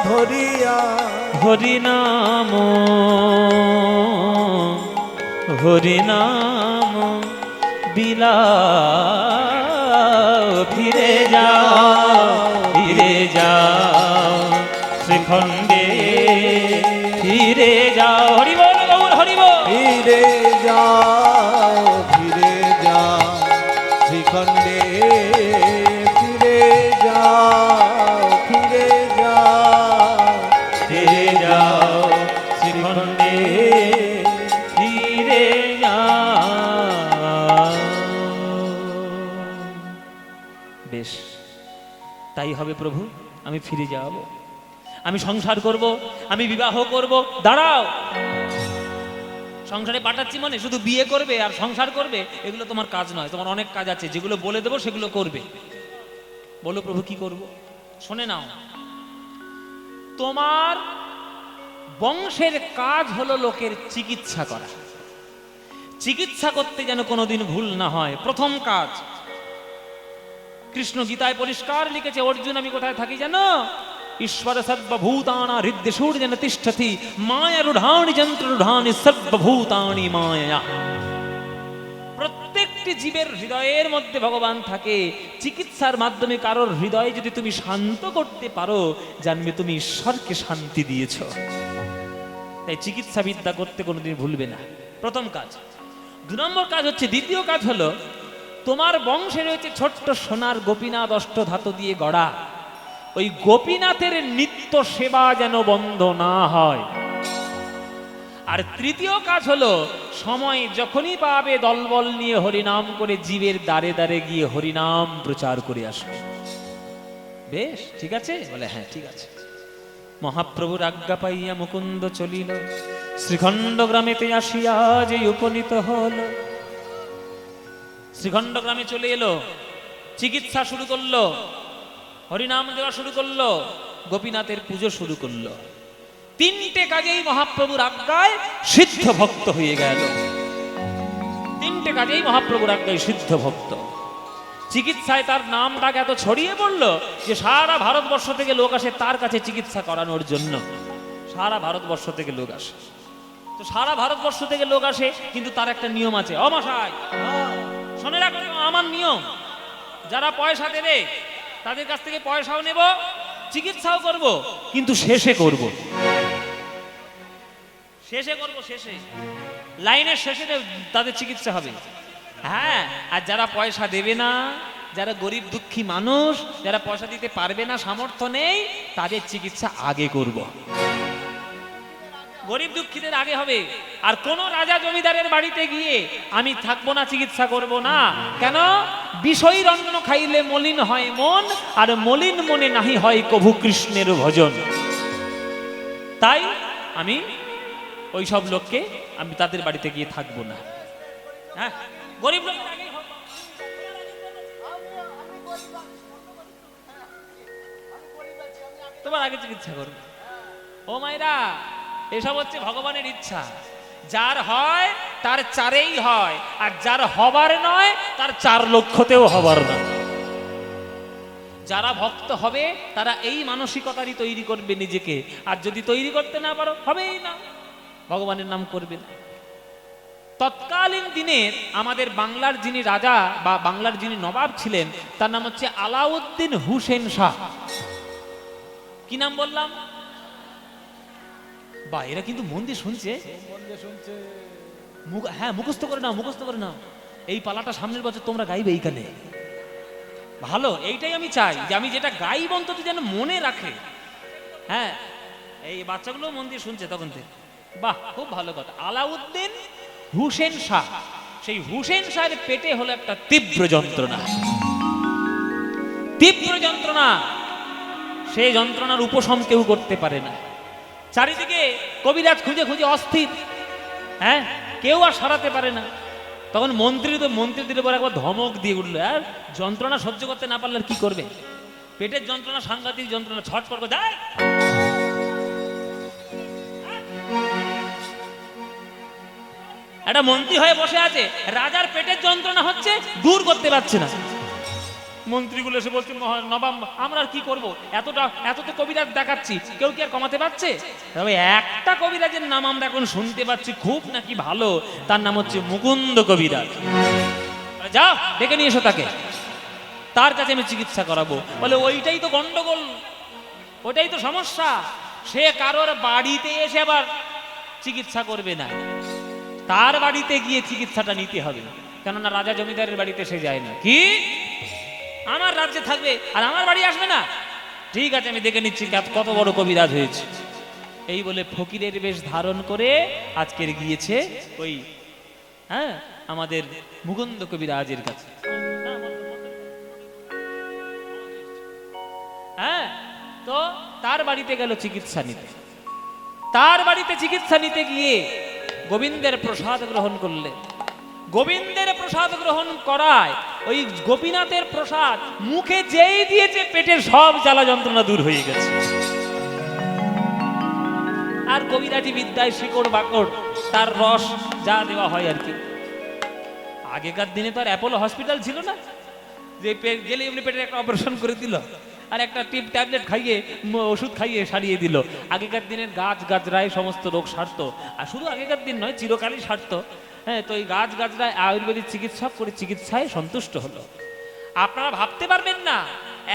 [SPEAKER 2] ধরিয়া,
[SPEAKER 1] হরি নাম, হরি নাম বিলাও, ফিরে যাও, ফিরে যাও শ্রীখণ্ডে, ফিরে যাও। হরি বল গৌর হরি বল।
[SPEAKER 2] ফিরে যাও, ফিরে যাও শ্রীখণ্ডে, ফিরে যাও, ফিরে যাও,
[SPEAKER 1] ফিরে যাও শ্রীখণ্ডে, ফিরে যাও। বেশ, তাই হবে প্রভু, আমি ফিরে যাব, আমি সংসার করব, আমি বিবাহ করব। দাঁড়াও, সংসারে পাঠাচ্ছি মানে শুধু বিয়ে করবে আর সংসার করবে এগুলো তোমার কাজ নয়, তোমার অনেক কাজ আছে, যেগুলো বলে দেবো সেগুলো করবে। বলো প্রভু কি করব? শুনে নাও, তোমার বংশের কাজ হলো লোকের চিকিৎসা করা। চিকিৎসা করতে যেন কোনোদিন ভুল না হয়। প্রথম কাজ, কৃষ্ণ গীতায় পরিষ্কার লিখেছে, অর্জুন আমি কোথায় থাকি জানো? ঈশ্বর সর্বভূতানা হৃদয় সূর্যেন তিষ্ঠতি মায়ারূঢ়ানি যন্ত্ররূঢ়ানি সর্বভূতানি মায়া। প্রত্যেকটি জীবের হৃদয়ের মধ্যে ভগবান থাকে। চিকিৎসার মাধ্যমে কারোর হৃদয় যদি তুমি শান্ত করতে পারো, জানবে তুমি ঈশ্বরকে শান্তি দিয়েছ। তাই চিকিৎসা বিদ্যা করতে কোনোদিন ভুলবে না, প্রথম কাজ। 2 নম্বর কাজ হচ্ছে, দ্বিতীয় কাজ হলো, তোমার বংশে রয়েছে ছোট্ট সোনার গোপীনাথ অষ্টধাতু দিয়ে গড়া, ওই গোপীনাথের নিত্য সেবা যেন বন্ধ না হয়। আর তৃতীয় কাজ হলো, সময় যখনই পাবে দলবল নিয়ে হরিনাম করে জীবের দ্বারে দ্বারে গিয়ে হরিনাম প্রচার করে আসবে। বেশ, ঠিক আছে? বলে হ্যাঁ ঠিক আছে। মহাপ্রভুর আজ্ঞা পাইয়া মুকুন্দ চলিল, শ্রীখণ্ড গ্রামেতে আসিয়া যে উপনীত হল। শ্রীখণ্ড গ্রামে চলে এলো, চিকিৎসা শুরু করলো, হরিনাম দেওয়া শুরু করলো, গোপীনাথের পুজো শুরু করলো। 3টে কাজেই মহাপ্রভুর আজ্ঞায় সিদ্ধ ভক্ত হয়ে গেল। 3টে কাজেই মহাপ্রভুর আজ্ঞায় সিদ্ধ ভক্ত। চিকিৎসায় তার নামটা এত ছড়িয়ে পড়লো যে সারা ভারতবর্ষ থেকে লোক আসে তার কাছে চিকিৎসা করানোর জন্য। সারা ভারতবর্ষ থেকে লোক আসে। তো সারা ভারতবর্ষ থেকে লোক আসে, কিন্তু তার একটা নিয়ম আছে। মশাই, শোনে রাখো, আমার নিয়ম, যারা পয়সা দেবে তাদের কাছ থেকে পয়সাও নেব, চিকিৎসাও করব, কিন্তু শেষে করব। শেষে লাইনের শেষে তাদের চিকিৎসা হবে। হ্যাঁ, আর যারা পয়সা দেবে না, যারা গরিব দুঃখী মানুষ, যারা পয়সা দিতে পারবে না, সামর্থ্য নেই, তাদের চিকিৎসা আগে করব। গরিব দুঃখীদের আগে হবে। আর কোন রাজা জমিদারের বাড়িতে গিয়ে আমি থাকবো না, চিকিৎসা করব না। কেন? বিষয়ীর অন্ন খাইলে মলিন হয় মন, আর মলিন মনে নাহি হয় কভু কৃষ্ণের ভজন। তাই আমি ওই সব লোককে আমি তাদের বাড়িতে গিয়ে থাকবো না। হ্যাঁ, গরিব লোকের আগেই হোক। তোমার আগে চিকিৎসা করবে। ও মায়েরা, এসব হচ্ছে ভগবানের ইচ্ছা। যার হয় তার 4এই হয়, আর যার হবার নয় তার 4 লক্ষতেও হবার না। যারা ভক্ত হবে তারা এই মানসিকতারই তৈরি করবে নিজেকে। আর যদি তৈরি করতে না পারো, হবেই না, ভগবানের নাম করবে না। তৎকালীন দিনের আমাদের বাংলার যিনি রাজা বা বাংলার যিনি নবাব ছিলেন, তার নাম হচ্ছে আলাউদ্দিন হুসেন শাহ। কি নাম বললাম? বা এরা কিন্তু মন দিয়ে শুনছে। হ্যাঁ, মুখস্থ করে নাও। এই পালাটা সামনের বছর তোমরা গাইবে এইখানে। ভালো, এইটাই আমি চাই, যে আমি যেটা গাইব অন্তত যেন মনে রাখে। হ্যাঁ, এই বাচ্চাগুলো মন দিয়ে শুনছে তখন থেকে। বাহ, খুব ভালো কথা। আলাউদ্দিন হুসেন শাহ, সেই হুসেন শাহের পেটে হলো একটা তীব্র যন্ত্রণা। সেই যন্ত্রণার উপশম কেউ করতে পারে না। চারিদিকে কবিরাজ খুঁজে খুঁজে অস্থির। হ্যাঁ, কেউ আর সরাতে পারে না। তখন মন্ত্রীদের উপর একবার ধমক দিয়ে উঠলো, আর যন্ত্রণা সহ্য করতে না পারলে কি করবে? পেটের যন্ত্রণা সাংঘাতিক যন্ত্রণা, ছটফট করে যায়। একটা মন্ত্রী হয়ে বসে আছে, রাজার পেটের যন্ত্রণা হচ্ছে, দূর করতে পারছে না। মন্ত্রীগুলো এসে বলছে, নবাব আমরা আর কি করবো, এত তো কবিরাজ দেখাচ্ছি, কেউ কি আর কমাতে পারছে? তবে একটা কবিরাজের নাম আমরা এখন শুনতে পাচ্ছি, খুব নাকি ভালো, তার নাম হচ্ছে মুকুন্দ কবিরাজ। যাও ডেকে নিয়ে এসো তাকে, তার কাছে আমি চিকিৎসা করাবো। বলে ওইটাই তো গন্ডগোল, ওটাই তো সমস্যা। সে কারোর বাড়িতে এসে আবার চিকিৎসা করবে না, তার বাড়িতে গিয়ে চিকিৎসাটা নিতে হবে। কেননা রাজা জমিদারের বাড়িতে সে যায় না। কি আমার রাজ্যে থাকবে আর আমার বাড়ি আসবে না? ঠিক আছে, আমি দেখে নিচ্ছি কত বড় কবিরাজ হয়েছে। এই বলে ফকিরের বেশ ধারণ করে আজকের গিয়েছে ওই আমাদের মুকুন্দ কবিরাজের কাছে। তো তার বাড়িতে গেল চিকিৎসা নিতে। তার বাড়িতে চিকিৎসা নিতে গিয়ে গোবিন্দের প্রসাদ গ্রহণ করলেন। গোবিন্দের প্রসাদ গ্রহণ করায় ওই গোপীনাথের প্রসাদ মুখে যেই দিয়েছে, পেটের সব জ্বালা যন্ত্রণা দূর হয়ে গেছে। আর কবিরাজি বিদ্যায় শিকড় বাকড়, তার রস যা দেওয়া হয় আর কি। আগেকার দিনে তো আর অ্যাপোলো হসপিটাল ছিল না যে গেলে এমনি পেটের একটা অপারেশন করে দিল, আর একটা ট্যাবলেট খাইয়ে ওষুধ খাইয়ে সারিয়ে দিল। আগেকার দিনের গাছ গাছরায় সমস্ত রোগ সারতো, আর শুধু আগেকার দিন নয়, চিরকালই সারতো। হ্যাঁ, তো এই গাছ গাছরায় আয়ুর্বেদিক চিকিৎসা করে চিকিৎসায় সন্তুষ্ট হলো। আপনারা ভাবতে পারবেন না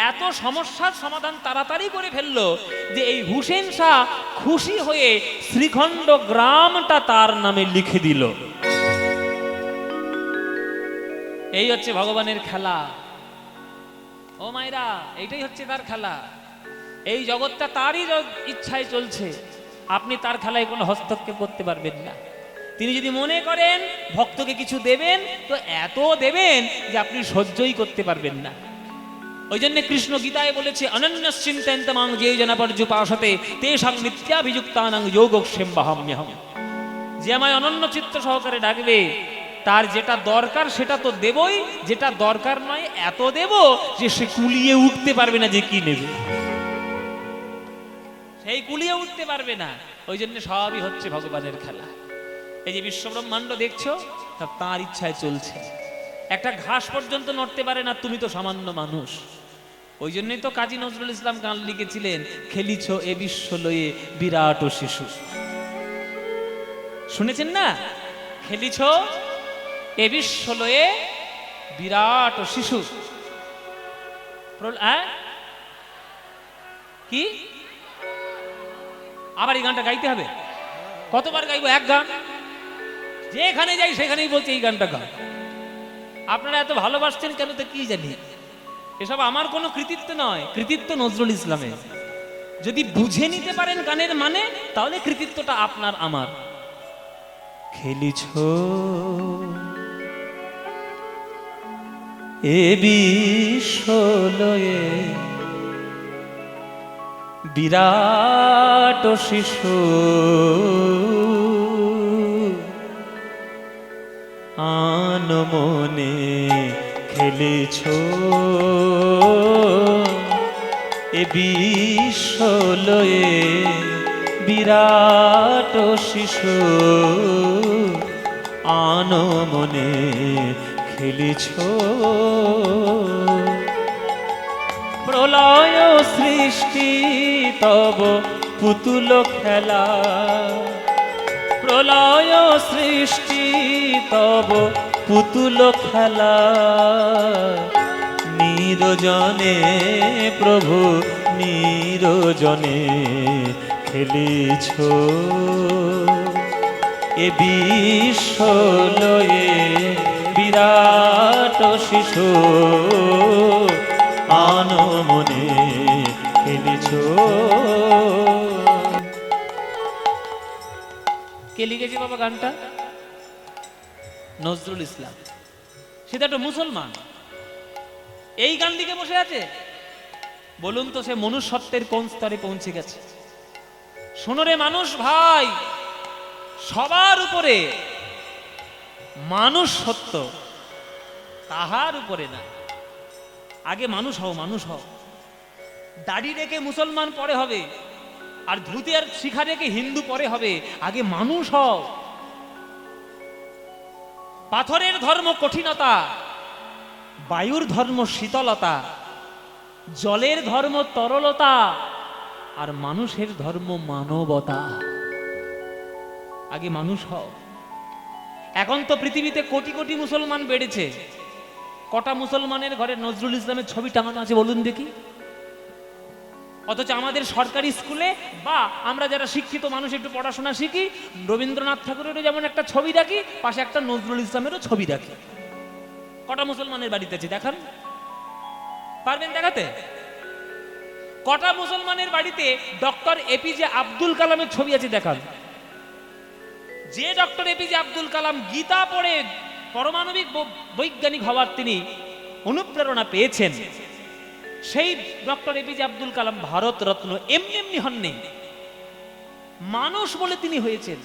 [SPEAKER 1] এত সমস্যার সমাধান তাড়াতাড়ি করে ফেললো যে এই হুসেন শাহ খুশি হয়ে শ্রীখণ্ড গ্রামটা তার নামে লিখে দিল। এই হচ্ছে ভগবানের খেলা। ও মায়েরা, এইটাই হচ্ছে তার খেলা। এই জগৎটা তারই ইচ্ছায় চলছে, আপনি তার খেলায় কোনো হস্তক্ষেপ করতে পারবেন না। তিনি যদি মনে করেন ভক্তকে কিছু দেবেন, তো এত দেবেন যে আপনি সহ্যই করতে পারবেন না। ওই জন্য কৃষ্ণ গীতায় বলেছে, অনন্যশ্চিন্তয়ন্তমাং যে জনা পর্যুপাসতে তেষাং নিত্যাভিযুক্তানাং যোগক্ষেমবাহাম্যহম। যে আমায় অনন্য চিত্ত সহকারে ডাকবে, তার যেটা দরকার সেটা তো দেবই, যেটা দরকার নয় এত দেব যে সে কুলিয়ে উঠতে পারবে না যে কি নেবে, সেই কুলিয়ে উঠতে পারবে না। ওই জন্য সবই হচ্ছে ভগবানের খেলা। এই যে বিশ্বব্রহ্মাণ্ড দেখছো, তা তার ইচ্ছায় চলছে। একটা ঘাস পর্যন্ত নড়তে পারে না, তুমি তো সামান্য মানুষ। ওই জন্যই তো কাজী নজরুল ইসলাম গান লিখেছিলেন, খেলিছ এ বিশ্ব লয়ে বিরাট ও শিশু। শুনেছেন না? খেলিছ এ বিশ্ব লয়ে বিরাট ও শিশু। কি আবার এই গানটা গাইতে হবে? কতবার গাইবো এক গান? যেখানে যাই সেখানেই বলছে এই গানটা গান। আপনারা এত ভালোবাসছেন কেন তো কি জানি। এসব আমার কোনো কৃতিত্ব নয়, কৃতিত্ব নজরুল ইসলামের। যদি বুঝে নিতে পারেন গানের মানে, তাহলে কৃতিত্বটা আপনার আমার। খেলিছ এ বিশ্ব লয়ে বিরাট শিশু, আনমনে খেলেছ এ বিশ্ব লয়ে বিরাট শিশু, আনমনে খেলেছ। প্রলয় সৃষ্টি তব পুতুল খেলা, প্রলয় সৃষ্টি তব পুতুল খেলা, নিরজনে প্রভু নিরজনে খেলেছ এ বিশ্ব লয়ে বিরাট শিশু, আনমনে খেলেছ। কে লিখেছে বাবা গানটা? নজরুল ইসলাম। সেটা একটা মুসলমান, এই গান লিখে বসে আছে। বলুন তো সে মনুষ্যত্বের কোন স্তরে পৌঁছে গেছে? শোনরে মানুষ ভাই, সবার উপরে মানুষ সত্য, তাহার উপরে না। আগে মানুষ হও, মানুষ হও। দাড়ি রেখে মুসলমান পরে হবে, আর ধুতি আর শিখা রেখে হিন্দু পরে হবে। আগে মানুষ হও। পাথরের ধর্ম কঠিনতা, বায়ুর ধর্ম শীতলতা, জলের ধর্ম তরলতা, আর মানুষের ধর্ম মানবতা। আগে মানুষ হও। এখন তো পৃথিবীতে কোটি কোটি মুসলমান বেড়েছে, কটা মুসলমানের ঘরে নজরুল ইসলামের ছবি টাঙানো আছে বলুন দেখি? অথচ আমাদের সরকারি স্কুলে বা আমরা যারা শিক্ষিত মানুষ একটু পড়াশোনা শিখি, রবীন্দ্রনাথ ঠাকুরেরও যেমন একটা ছবি রাখি, পাশে একটা নজরুল ইসলামেরও ছবি রাখি। কটা মুসলমানের বাড়িতে আছে দেখান? পারবেন দেখাতে? কটা মুসলমানের বাড়িতে ডক্টর এপিজে আব্দুল কালামের ছবি আছে দেখান? যে ডক্টর এপিজে আব্দুল কালাম গীতা পড়ে পারমাণবিক বৈজ্ঞানিক হওয়ার তিনি অনুপ্রেরণা পেয়েছেন, সেই ডক্টর এপিজে আব্দুল কালাম ভারত রত্ন এমনি এমনি হননি, মানুষ বলে তিনি হয়েছেন।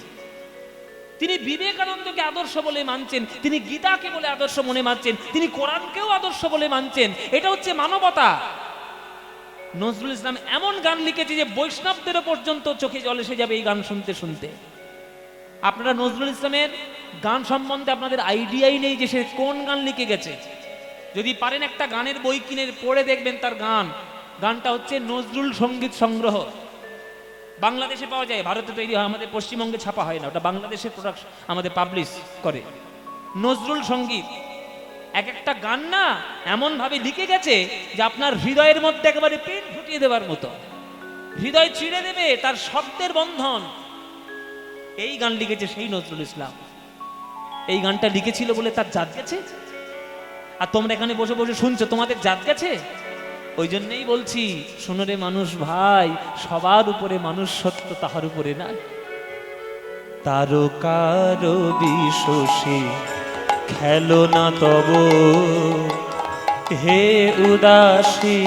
[SPEAKER 1] তিনি বিবেকানন্দকে আদর্শ বলে মানছেন, তিনি গীতাকে বলে আদর্শ মনে মানছেন, তিনি কোরআনকেও আদর্শ বলে মানছেন। এটা হচ্ছে মানবতা। নজরুল ইসলাম এমন গান লিখেছে যে বৈষ্ণবদেরও পর্যন্ত চোখে জল এসে যাবে এই গান শুনতে শুনতে। আপনারা নজরুল ইসলামের গান সম্বন্ধে আপনাদের আইডিয়াই নেই যে সে কোন গান লিখে গেছে। যদি পারেন একটা গানের বই কিনে পড়ে দেখবেন তার গানটা হচ্ছে নজরুল সঙ্গীত সংগ্রহ। বাংলাদেশে পাওয়া যায়, ভারতে তৈরি হয়, আমাদের পশ্চিমবঙ্গে ছাপা হয় না, ওটা বাংলাদেশের প্রোডাক্ট, আমাদের পাবলিশ করে। নজরুল সঙ্গীত এক একটা গান না এমন ভাবে লিখে গেছে যে আপনার হৃদয়ের মধ্যে একেবারে পেট ফুটিয়ে দেওয়ার মতো, হৃদয় ছিঁড়ে দেবে তার শব্দের বন্ধন। এই গান লিখেছে সেই নজরুল ইসলাম। এই গানটা লিখেছিল বলে তার জাত গেছে, আর তোমরা এখানে বসে বসে শুনছো, তোমাদের জাত গেছে। ওই জন্যই বলছি, শোনো রে মানুষ ভাই, সবার উপরে মানুষ সত্য, তাহার উপরে নাই। তারকার বিশ্বসী খেলো না তব হে উদাসী,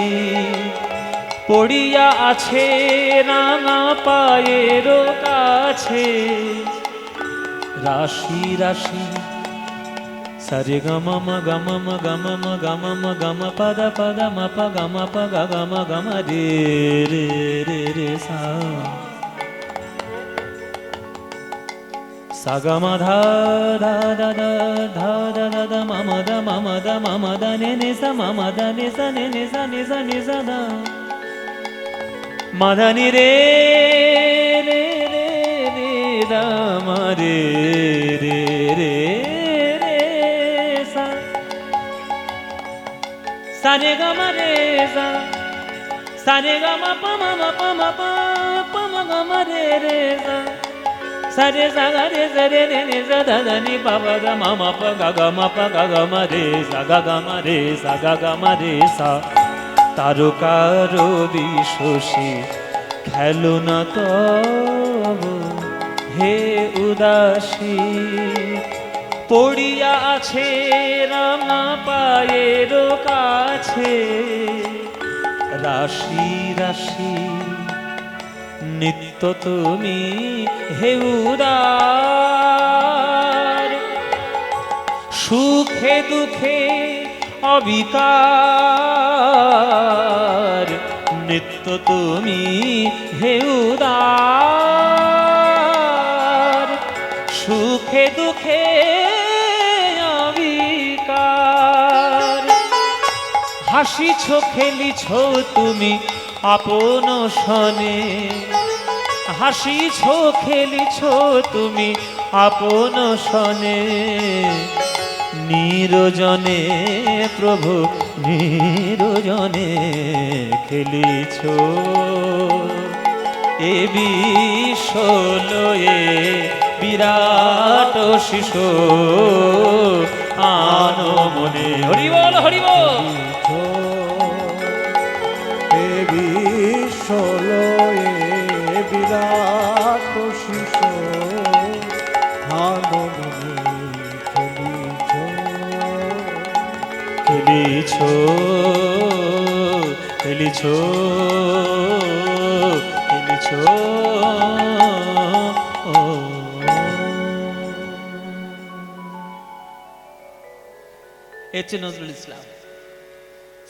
[SPEAKER 1] পড়িয়া আছে রাঙা পায়ের কাছে রাশি রাশি। সারে গম গম গম গম গম পদ পদ ম প গম প গম গম রে রে রে রে সা সা গম ধা ধা ধা ধা ধা ধা ধা ধা মম দ মম দ নে নে সা মম দ নে সা নে নে সা নে সা নে সা দা মদনি রে রে রে রে দা ম রে রে রে সারে গম রে সা সারে গম প ম প ম প প ম গম রে রে সা সারে সা গা রে সা রে রে নে সা ধা ধা নি প প গ ম ম প গ গ ম প গ গ ম রে সা গ গ ম রে সা গ গ ম রে সা। তারকার বিশ্বসী খেলো না তব হে উদাসী, পড়িয়া আছে রাঙা পায়ের কাছে রাশি রাশি। নিত্য তুমি হে উদার, সুখে দুঃখে অবিকার। নিত্য তুমি হে উদার, সুখে দুঃখে অবিকার। হাসিছ খেলিছ তুমি আপন সনে, হাসিছ খেলিছ তুমি আপন সনে। নিরজনে প্রভু নিরজনে খেলিছ, এ বিশ্বলয়ে বিরাট শিশু আনো মনে। হরি বল হরি বল।
[SPEAKER 2] এ বিশ্বলয়ে বিরাট শিশু আনো মনে খেলিছ,
[SPEAKER 1] খেলিছ খেলিছ খেলিছ। এ হচ্ছে নজরুল ইসলাম।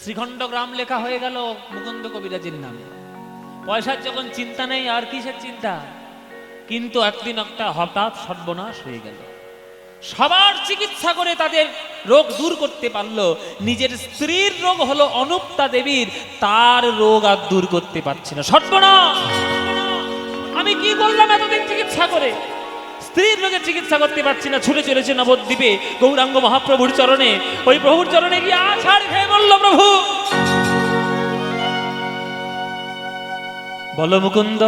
[SPEAKER 1] শ্রীখণ্ড গ্রাম লেখা হয়ে গেল মুকুন্দ কবিরাজের নামে। পয়সার যখন চিন্তা নেই, আর কিসের চিন্তা? কিন্তু একদিন একটা হঠাৎ সর্বনাশ হয়ে গেল। সবার চিকিৎসা করে তাদের রোগ দূর করতে পারলো, নিজের স্ত্রীর রোগ হলো অনুপ্তা দেবীর, তার রোগ আর দূর করতে পারছে না। সর্বনাশ! আমি কি করলাম এতদিন চিকিৎসা করে, স্ত্রীর রোগের চিকিৎসা করতে পারছি না। ছুটে চলেছে নবদ্বীপে গৌরাঙ্গ মহাপ্রভুর চরণে। ওই প্রভুর চরণে গিয়ে আছাড় খেয়ে বলল, প্রভু বলো মুকুন্দ,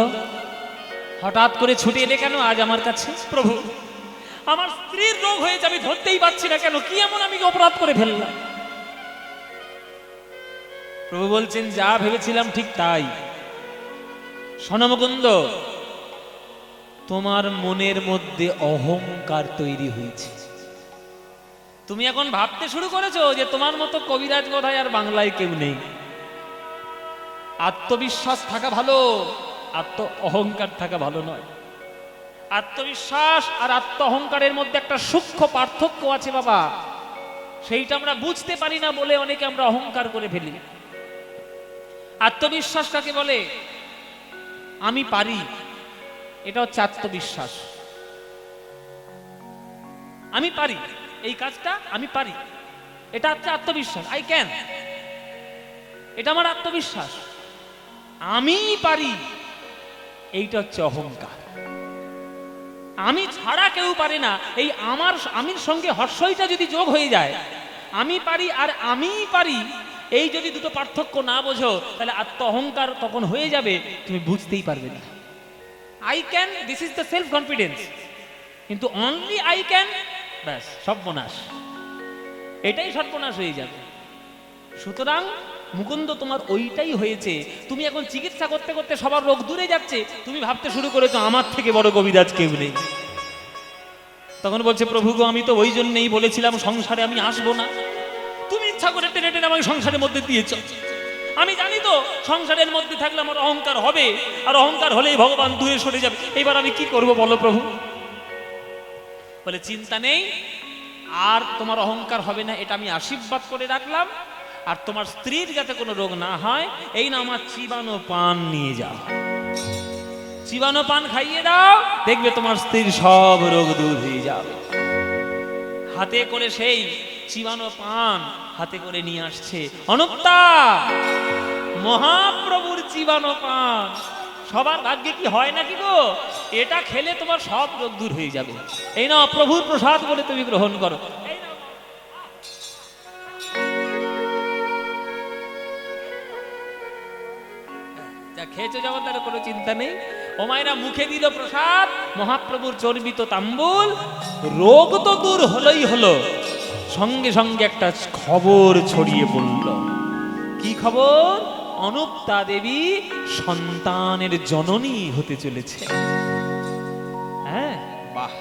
[SPEAKER 1] হঠাৎ করে ছুটে এলে কেন আজ আমার কাছে? প্রভু, আমার স্ত্রীর রোগ হয়েছে, আমি ধরতেই পারছি না কেন, কি এমন আমি অপরাধ করে ফেললাম? প্রভু বলছেন, যা ভেবেছিলাম ঠিক তাই। শোনো মুকুন্দ, তোমার মনের মধ্যে অহংকার তৈরি হয়েছে। তুমি এখন ভাবতে শুরু করেছো যে তোমার মতো কবিরাজ বোধহয় আর বাংলায় কেউ নেই। আত্মবিশ্বাস থাকা ভালো, অহংকার থাকা ভালো নয়। আত্মবিশ্বাস আর আত্ম অহংকারের মধ্যে একটা সূক্ষ্ম পার্থক্য আছে বাবা, সেইটা আমরা বুঝতে পারি না বলে অনেকে আমরা অহংকার করে ফেলি। আত্মবিশ্বাস কাকে বলে? আমি পারি, এটা হচ্ছে আত্মবিশ্বাস। আমি পারি, এই কাজটা আমি পারি। এটা হচ্ছে আত্মবিশ্বাস। আই ক্যান, এটা আমার আত্মবিশ্বাস, আমি পারি, এইটা হচ্ছে অহংকার। আমি ছাড়া কেউ পারে না, এই আমির সঙ্গে হর্ষইটা যদি যোগ হয়ে যায়, আমি পারি আর আমিই পারি, এই যদি দুটো পার্থক্য না বোঝো, তাহলে আত্ম অহংকার তখন হয়ে যাবে, তুমি বুঝতেই পারবে না। I can, this is the self confidence, কিন্তু অনলি আই ক্যান, ব্যাস সর্বনাশ, এটাই সর্বনাশ হয়ে যাবে। সুতরাং মুকুন্দ তোমার ওইটাই হয়েছে। তুমি এখন চিকিৎসা করতে করতে সবার রোগ দূরে যাচ্ছে, তুমি ভাবতে শুরু করেছো আমার থেকে বড় কবিরাজ কেউ নেই। তখন বলছে, প্রভু গো, আমি তো ওই জন্যই বলেছিলাম সংসারে আমি আসবো না, তুমি ইচ্ছা করে টেনে টেনে আমাকে সংসারের মধ্যে দিয়েছ। আমি জানি তো সংসারের মধ্যে থাকলে আমার অহংকার হবে, আর অহংকার হলেই ভগবান দূরে সরে যাবে। এবার আমি কি করব বলো প্রভু? বলে, চিন্তা নেই, আর তোমার অহংকার হবে না, এটা আমি আশীর্বাদ করে রাখলাম। আর তোমার স্ত্রীর যাতে কোনো রোগ না হয়, এই না আমার চিবানো পান নিয়ে যাও, চিবানো পান খাইয়ে দাও, দেখবে তোমার স্ত্রীর সব রোগ দূর হয়ে যাবে। হাতে করে সেই চিবানো পান হাতে করে নিয়ে আসছে অনুক্তা, মহাপ্রভুর চিবানো পান। সবার ভাগ্যে কি হয় নাকি গো? এটা খেলে তোমার সব রোগ দূর হয়ে যাবে। এই না প্রভুর প্রসাদ বলে তুমি গ্রহণ করো। খেয়েছো যখন, তার কোনো চিন্তা নেই। ও মায়েরা মুখে দিল প্রসাদ, মহাপ্রভুর চর্বিত তাম্বুল, রোগ তো দূর হলোই হলো, সঙ্গে সঙ্গে একটা খবর ছড়িয়ে পড়ল। কি খবর? অনুক্তা দেবী সন্তানের জননী হতে চলেছে। হ্যাঁ, বাহ!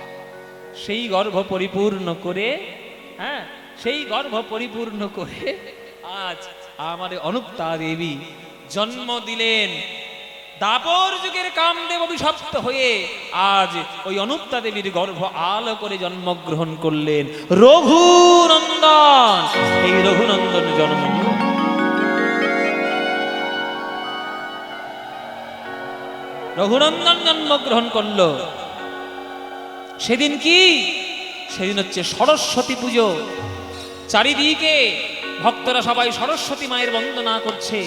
[SPEAKER 1] সেই গর্ভ পরিপূর্ণ করে, হ্যাঁ, সেই গর্ভ পরিপূর্ণ করে আজ আমার অনুক্তা দেবী জন্ম দিলেন। দাপর যুগের কামদেব অভিশপ্ত হয়ে আজ ওই অনুক্তা দেবীর গর্ভ আলো করে জন্মগ্রহণ করলেন রঘুনন্দন। এই রঘুনন্দন জন্ম, রঘুনন্দন জন্মগ্রহণ করল। সেদিন কি? সেদিন হচ্ছে সরস্বতী পুজো। চারিদিকে ভক্তরা সবাই সরস্বতী মায়ের বন্দনা করছে।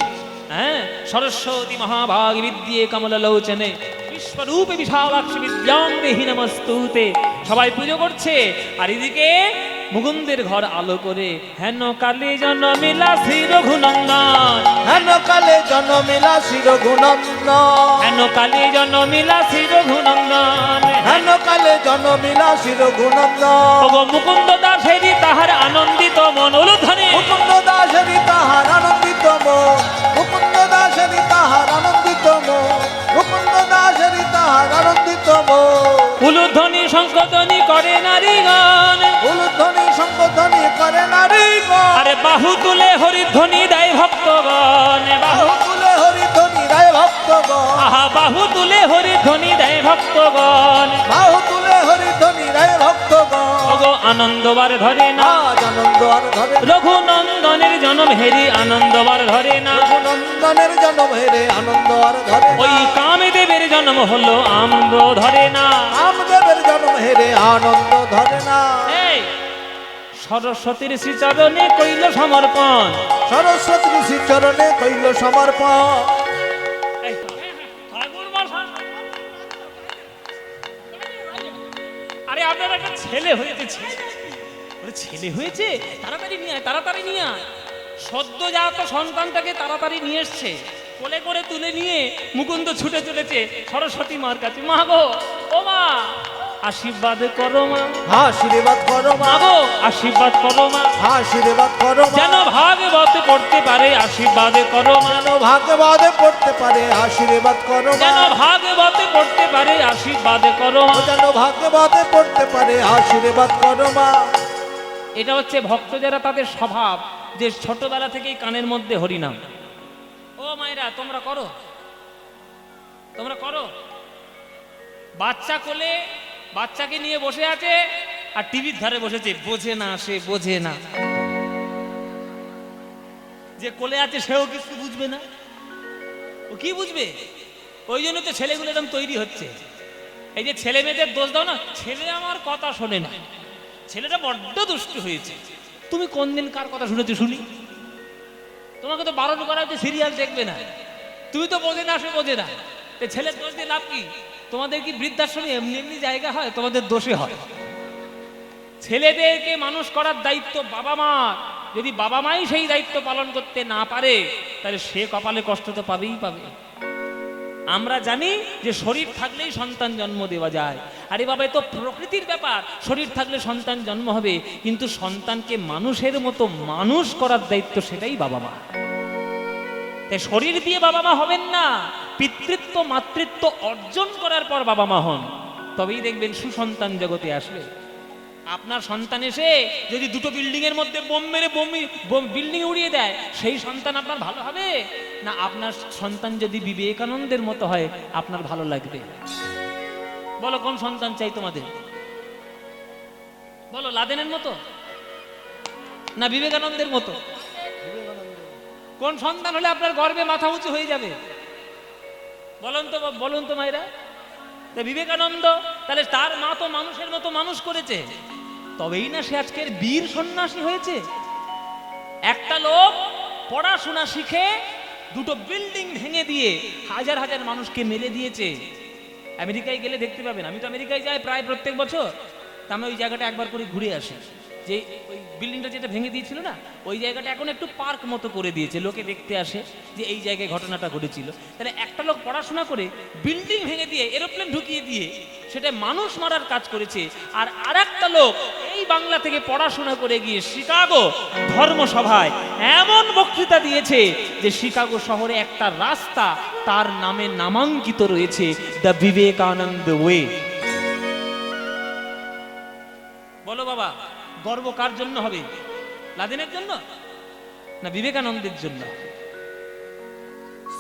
[SPEAKER 1] হ্যাঁ, সরস্বতী মহাভাগ বিদ্যে কমললোচনে বিশ্বরূপে বিশালাক্ষী বিদ্যাং দেহি নমস্তুতে, সবাই পুজো করছে। আর এদিকে মুকুন্দের ঘর আলো করে, হেন কালে জন্মিলা শ্রী রঘুনন্দন,
[SPEAKER 2] হেন কালে জন্মিলা শ্রী রঘুনন্দন,
[SPEAKER 1] হেন কালে জন্মিলা শ্রী রঘুনন্দন,
[SPEAKER 2] হেন কালে জন্মিলা শ্রী রঘুনন্দন।
[SPEAKER 1] ওগো মুকুন্দ দাসেরি তাহার আনন্দিত মন উলুধ্বনি,
[SPEAKER 2] মুকুন্দ দাসেরি তাহার আনন্দিত মন, মুকুন্দ দাসেরি তাহার আনন্দিত মন, মুকুন্দ দাসেরি তাহার আনন্দিত মন।
[SPEAKER 1] উলুধ্বনি শঙ্খধ্বনি করে নারীগণ,
[SPEAKER 2] উলুধ্বনি শঙ্খধ্বনি করে নারীগণ,
[SPEAKER 1] আরে বাহু তুলে হরিধ্বনি দেয় ভক্তগণ,
[SPEAKER 2] বাহু তুলে হরিধ্বনি দেয় ভক্তগণ,
[SPEAKER 1] আহা বাহু তুলে হরিধ্বনি দেয় ভক্তগণ,
[SPEAKER 2] বাহু তুলে হরিধ্বনি দেয় ভক্তগণ।
[SPEAKER 1] ওগো আনন্দবার ধরে না,
[SPEAKER 2] আজ আনন্দ আর ধরে না,
[SPEAKER 1] রঘুনন্দনের জন্ম হেরি আনন্দবার ধরে না,
[SPEAKER 2] রঘুনন্দনের জন্ম হেরে আনন্দ আর ধরে না,
[SPEAKER 1] ওই কামদেবের জন্ম হলো আনন্দ ধরে না,
[SPEAKER 2] কামদেবের জন্ম হেরে আনন্দ ধরে না।
[SPEAKER 1] এই সরস্বতীর শ্রীচরণে কইল সমর্পণ,
[SPEAKER 2] সরস্বতীর শ্রীচরণে কইল সমর্পণ।
[SPEAKER 1] এই তো, ঠাকুর মশাই, আরে আপনার একটা ছেলে হয়েছে, ছেলে হয়েছে, তাড়াতাড়ি নিয়ে আয়, তাড়াতাড়ি নিয়ে আয়। সদ্যজাত সন্তানটাকে তাড়াতাড়ি নিয়ে এসছে, কোলে করে তুলে নিয়ে মুকুন্দ ছুটে চলেছে সরস্বতী মার কাছে। মা গো, ও মা, আশীর্বাদ করো মা,
[SPEAKER 2] আশীর্বাদ করো মা,
[SPEAKER 1] মা গো আশীর্বাদ করো মা,
[SPEAKER 2] আশীর্বাদ করো মা,
[SPEAKER 1] যেন ভাগবত পড়তে পারে আশীর্বাদ করো মা,
[SPEAKER 2] যেন ভাগবতে পড়তে পারে আশীর্বাদ করো মা,
[SPEAKER 1] যেন ভাগবতে পড়তে পারে আশীর্বাদ করো মা।
[SPEAKER 2] যেন ভাগবতে পড়তে পারে আশীর্বাদ করো মা।
[SPEAKER 1] এটা হচ্ছে ভক্ত যারা, তাদের স্বভাব যে ছোটবেলা থেকেই কানের মধ্যে হরিনাম। ও মায়েরা, তোমরা করো, তোমরা করো। বাচ্চা কোলে বাচ্চাকে নিয়ে বসে আছে আর টিভির ধারে বসেছে, বোঝে না, সে বোঝে না, যে কোলে আছে সেও কিছু বুঝবে না, ও কি বুঝবে? ওই জন্য তো ছেলেগুলো এরকম তৈরি হচ্ছে। এই যে ছেলে মেয়েদের দোষ দাও না, ছেলে আমার কথা শোনে না, ছেলেটা বড্ড দুষ্টু হয়েছে, তুমি কোন দিন কার কথা শুনেছো শুনি? তোমাকে তো বারণ করা হচ্ছে সিরিয়াল দেখবে না, তুমি তো বোঝে না, সে বোঝে না, ছেলের দোষ দিয়ে লাভ কি? তোমাদের কি বৃদ্ধাশ্রমে এমনি এমনি জায়গা হয়? তোমাদের দোষে হয়। ছেলেদেরকে মানুষ করার দায়িত্ব বাবা মা। যদি বাবা মাই সেই দায়িত্ব পালন করতে না পারে, তাহলে সে কপালে কষ্ট তো পাবেই পাবে। আমরা জানি যে শরীর থাকলেই সন্তান জন্ম দেওয়া যায়, আরে বাবা এ তো প্রকৃতির ব্যাপার, শরীর থাকলে সন্তান জন্ম হবে, কিন্তু সন্তানকে মানুষের মতো মানুষ করার দায়িত্ব সেটাই বাবা মা। তাই শরীর দিয়ে বাবা মা হবেন না, পিতৃত্ব মাতৃত্ব অর্জন করার পর বাবা মা হন, তবেই দেখবেন সুসন্তান জগতে আসবে। আপনার সন্তান এসে যদি দুটো বিল্ডিং এর মধ্যে বোম মেরে বিল্ডিং উড়িয়ে দেয়, সেই সন্তান আপনার ভালো হবে না? আপনার সন্তান যদি বিবেকানন্দের মতো হয়, আপনার ভালো লাগবে? বলো কোন সন্তান চাই তোমাদের? বলো লাদেনের মতো না বিবেকানন্দের মতো? কোন সন্তান হলে আপনার গর্বে মাথা উঁচু হয়ে যাবে? বলুন তো মায়েরা। বিবেকানন্দ, তাহলে তার মা তো মানুষের মতো মানুষ করেছে, তবেই না সে আজকের বীর সন্ন্যাসী হয়েছে। একটা লোক পড়াশোনা শিখে দুটো বিল্ডিং ভেঙে দিয়ে হাজার হাজার মানুষকে মেরে দিয়েছে। আমেরিকায় গেলে দেখতে পাবেন, আমি তো আমেরিকায় যাই প্রায় প্রত্যেক বছর, তা আমি ওই জায়গাটা একবার করে ঘুরে আসি। যে ওই বিল্ডিংটা যেটা ভেঙে দিয়েছিল না, ওই জায়গাটা এখন একটু পার্ক মতো করে দিয়েছে, লোকে দেখতে আসে যে এই জায়গায় ঘটনাটা ঘটেছিল। তাহলে একটা লোক পড়াশোনা করে বিল্ডিং ভেঙে দিয়ে এরোপ্লেন ঢুকিয়ে দিয়ে সেটা মানুষ মারার কাজ করেছে, আর আরেকটা লোক এই বাংলা থেকে পড়াশোনা করে গিয়ে শিকাগো ধর্মসভায় এমন বক্তৃতা দিয়েছে যে শিকাগো শহরে একটা রাস্তা তার নামে নামাঙ্কিত রয়েছে, দ্য বিবেকানন্দ ওয়ে। বলো বাবা, গর্ব কার জন্য হবে? লাদেনের জন্য না বিবেকানন্দের জন্য?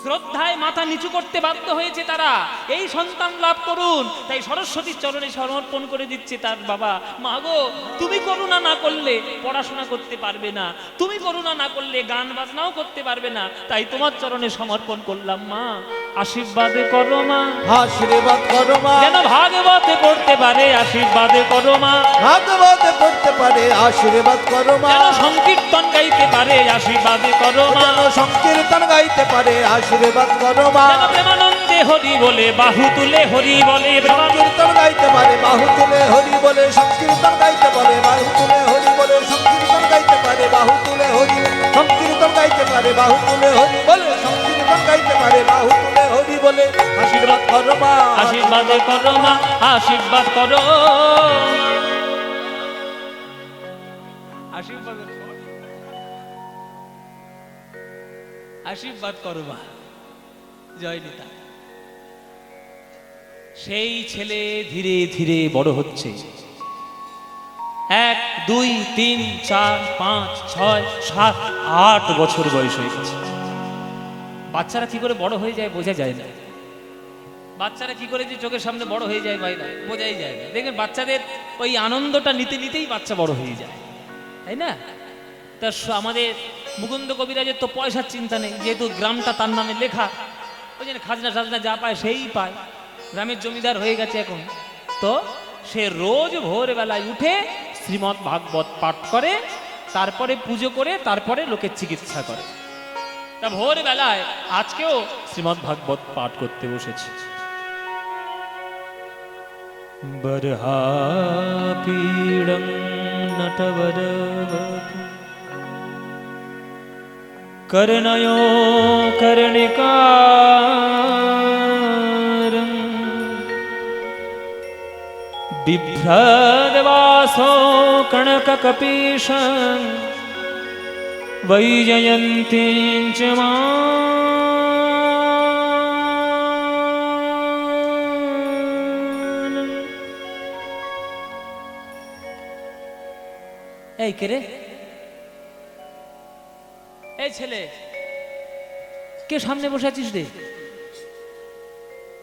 [SPEAKER 1] শ্রদ্ধায় মাথা নিচু করতে বাধ্য হয়েছে তারা, এই সন্তান লাভ করুন, তাই সরস্বতীর চরণে সমর্পণ করে দিচ্ছে তার বাবা। মা গো, তুমি করুণা না করলে পড়াশোনা করতে পারবে না, তুমি করুণা না করলে গান বাজনাও করতে পারবে না, তাই তোমার চরণে সমর্পণ করলাম মা, আশীর্বাদ করো মা,
[SPEAKER 2] আশীর্বাদ করো মা,
[SPEAKER 1] যেন ভাগবতে পড়তে পারে, আশীর্বাদ করো মা,
[SPEAKER 2] ভাগবতে পড়তে পারে, আশীর্বাদ করো মা,
[SPEAKER 1] যেন সংকীর্তন গাইতে পারে, আশীর্বাদ করো মা,
[SPEAKER 2] যেন সংকীর্তন গাইতে পারে, আশীর্বাদ করো মা,
[SPEAKER 1] যেন প্রেমানন্দে হরি বলে বাহু তুলে হরি বলে,
[SPEAKER 2] সংকীর্তন গাইতে পারে, বাহু তুলে হরি বলে, সংকীর্তন গাইতে পারে, বাহু তুলে হরি বলে, সংকীর্তন গাইতে পারে, বাহু তুলে হরি, সংকীর্তন গাইতে পারে, বাহু তুলে হরি বলে, সংকীর্তন গাইতে পারে, বাহু তুলে হরি বলে, আশীর্বাদ করো মা,
[SPEAKER 1] আশীর্বাদ করো মা, আশীর্বাদ করো, আশীর্বাদ করো, আশীর্বাদ করো মা। জয় নিতা। সেই ছেলে ধীরে ধীরে বড় হচ্ছে, 1 2 3 4 5 6 7 8 বছর বয়স হয়ে গেছে। বাচ্চারা কি করে বড় হয়ে যায় বোঝা যায় না। বাচ্চারা কি করে যে চোখের সামনে বড় হয়ে যায় বাইরে বোঝাই যায় না। দেখবেন বাচ্চাদের ওই আনন্দটা নিতে নিতেই বাচ্চা বড় হয়ে যায়, তাই না? তা আমাদের মুকুন্দ কবিরাজের তো পয়সার চিন্তা নেই, যেহেতু গ্রামটা তার নামে লেখা, ওই জন্য খাজনা টাজনা যা পায় সেই পায়, গ্রামের জমিদার হয়ে গেছে এখন। তো সে রোজ ভোরবেলায় উঠে শ্রীমদ্ ভাগবত পাঠ করে, তারপরে পুজো করে, তারপরে লোকের চিকিৎসা করে। তা ভোরবেলায় আজকেও শ্রীমদ্ ভাগবত পাঠ করতে বসেছে। বরহাপীড়ং নটবরবতু কর্ণയോ কর্ণিকারং বিভ্রদবাসো কনককপীশং বৈজয়ন্তীং চ মানং। এই কে রে? এই ছেলে, কে সামনে বসে আছিস রে?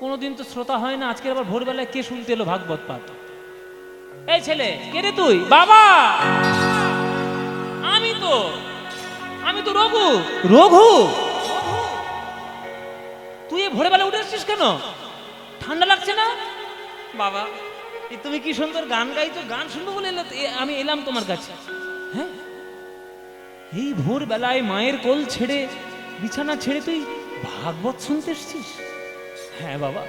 [SPEAKER 1] কোনোদিন তো শ্রোতা হয় না, আজকে আবার ভোরবেলায় কে শুনতে এলো ভাগবত পাঠ? এই ছেলে, কে রে তুই? বাবা, আমি তো রঘু। রঘু, তুই এই ভোরবেলা উঠে আসছিস কেন? ঠান্ডা লাগছে না? বাবা, তুমি কি সুন্দর গান গাইছো, গান শুনবো বলে আমি এলাম তোমার কাছে। হ্যাঁ, এই ভোর বেলায় মায়ের কোল ছেড়ে বিছানা ছেড়ে তুই ভাগবত শুনতে এসছিস? হ্যাঁ বাবা,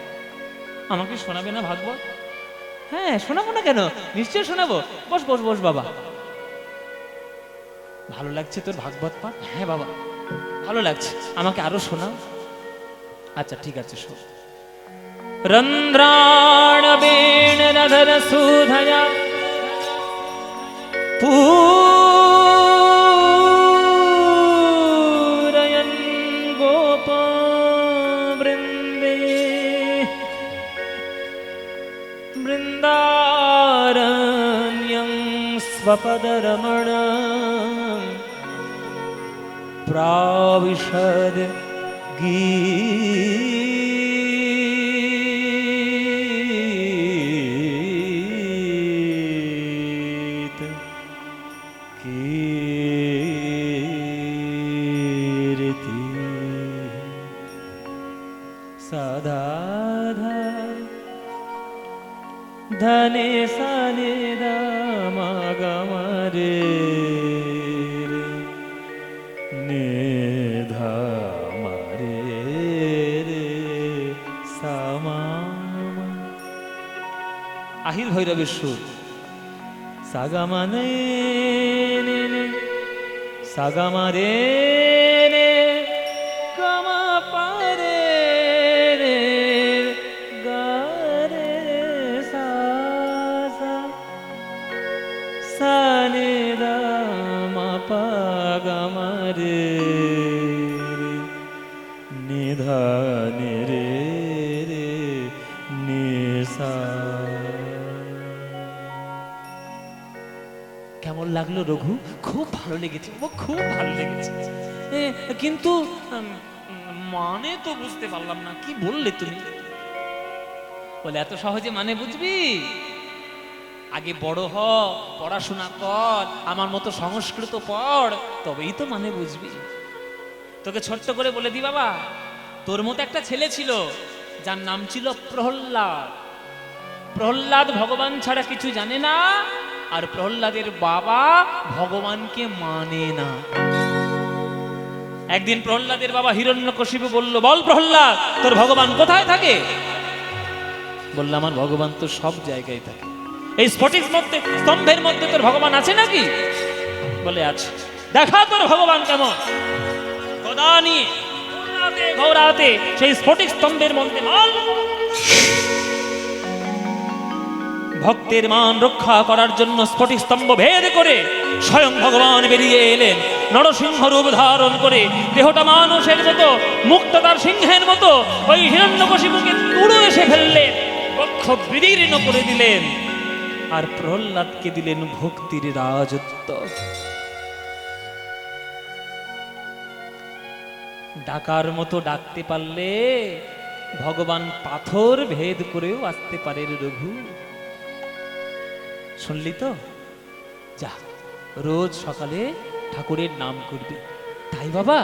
[SPEAKER 1] আমাকে শোনাবে না ভাগবত? হ্যাঁ, শোনাবো না কেন, নিশ্চয় শোনাবো। বস বস বস বাবা। ভালো লাগছে তোর ভাগবত পাঠ? হ্যাঁ বাবা, ভালো লাগছে, আমাকে আরো শোনাও। আচ্ছা ঠিক আছে, শোন। রন্ধ্রাণ বেণ নধর সুধয়া পূরয়ন গোপ বৃন্দে বৃন্দারণ্যং स्वपदरमण प्राविशद गीत कीर्ति सदा धने सने मगमरे निधमरे रे समा। আহির ভৈরবের সুর। সাগামানে সাগামারে রে গামা পারে রে গারে সা সা সানে দা মা পা গামা রে নিধা নে রে রে নি সা। কেমন লাগলো রঘু? খুব ভালো লেগেছে, খুব ভালো লেগেছে, কিন্তু মানে তো বুঝতে পারলাম না। কি বললে তুমি? বলে এত সহজে মানে বুঝবি? আগে বড় হ, পড়াশোনা কর, আমার মতো সংস্কৃত পড়, তবেই তো মানে বুঝবি। তোকে ছোট্ট করে বলে দি বাবা, তোর মতো একটা ছেলে ছিল যার নাম ছিল প্রহ্লাদ। প্রহ্লাদ ভগবান ছাড়া কিছু জানে না, আর প্রহ্লাদের বাবা ভগবানকে মানে না। একদিন প্রহ্লাদের বাবা হিরণ্যকশিপু বলল, বল প্রহ্লাদ, তোর ভগবান কোথায় থাকে? বলল, আমার ভগবান তো সব জায়গায় থাকে। এই স্ফটিক মধ্যে স্তম্ভের মধ্যে তোর ভগবান আছে নাকি? বলে আছে। দেখা তোর ভগবান কেমন। গদা নিয়ে ঘোরাতে সেই স্ফটিক স্তম্ভের মধ্যে মাল। ভক্তের মান রক্ষা করার জন্য স্ফটিক স্তম্ভ ভেদ করে স্বয়ং ভগবান বেরিয়ে এলেন, নরসিংহ রূপ ধারণ করে। দেহটা মানুষের মতো, মুক্ত তার সিংহের মতো। ওই হিরণ্যকশিপুকে তুড়ো এসে ফেললেন, বক্ষ বিদীর্ণ করে দিলেন, আর প্রহ্লাদকে দিলেন ভক্তির রাজত্ব। ডাকার মতো ডাকতে পারলে ভগবান পাথর ভেদ করেও আসতে পারে রঘু। শুনলি তো? যা, রোজ সকালে ঠাকুরের নাম করবি। তাই বাবা,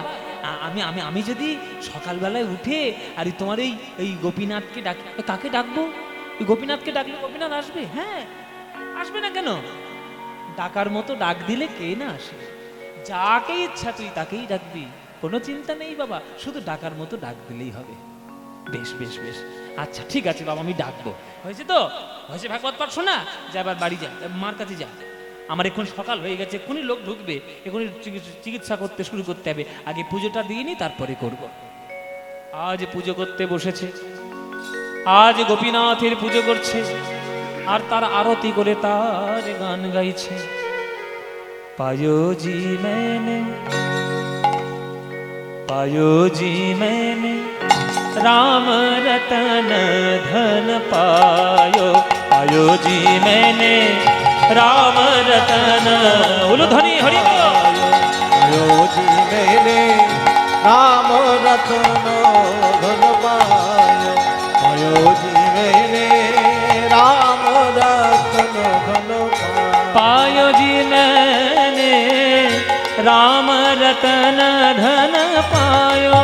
[SPEAKER 1] আমি আমি আমি যদি সকালবেলায় উঠে আর তোমার এই গোপীনাথকে ডাক, কাকে ডাকবো? গোপীনাথকে ডাকলে গোপীনাথ আসবে? হ্যাঁ, আসবে না কেন? ডাকার মতো ডাক দিলে কে না আসে। যাকে ইচ্ছা তুই তাকেই ডাকবি, কোনো চিন্তা নেই বাবা, শুধু ডাকার মতো ডাক দিলেই হবে। বেশ বেশ বেশ, আচ্ছা ঠিক আছে বাবা, আমি ডাকবো। হয়েছে তো? হয়েছে ভাগবত পাঠ শোনা? যা এবার বাড়ি যা, মার কাছে যা। আমার এখন সকাল হয়ে গেছে, এখনই লোক ঢুকবে, এখনই চিকিৎসা করতে শুরু করতে হবে। আগে পুজোটা দিয়ে নি, তারপরে করব। আজ পুজো করতে বসেছে, আজ গোপীনাথের পুজো করছে, আর তার আরতি করে তার গান গাইছে। পায়ো জি मैंने पायो जी मैंने राम रतन धन पायो। पायो जी मैंने राम रतन, उलुध्वनि हरि
[SPEAKER 2] पायो जी मैंने राम रतन धन पायो। पायो जी मैंने राम रतन धन
[SPEAKER 1] पायो जी मैंने राम रतन धन पायो।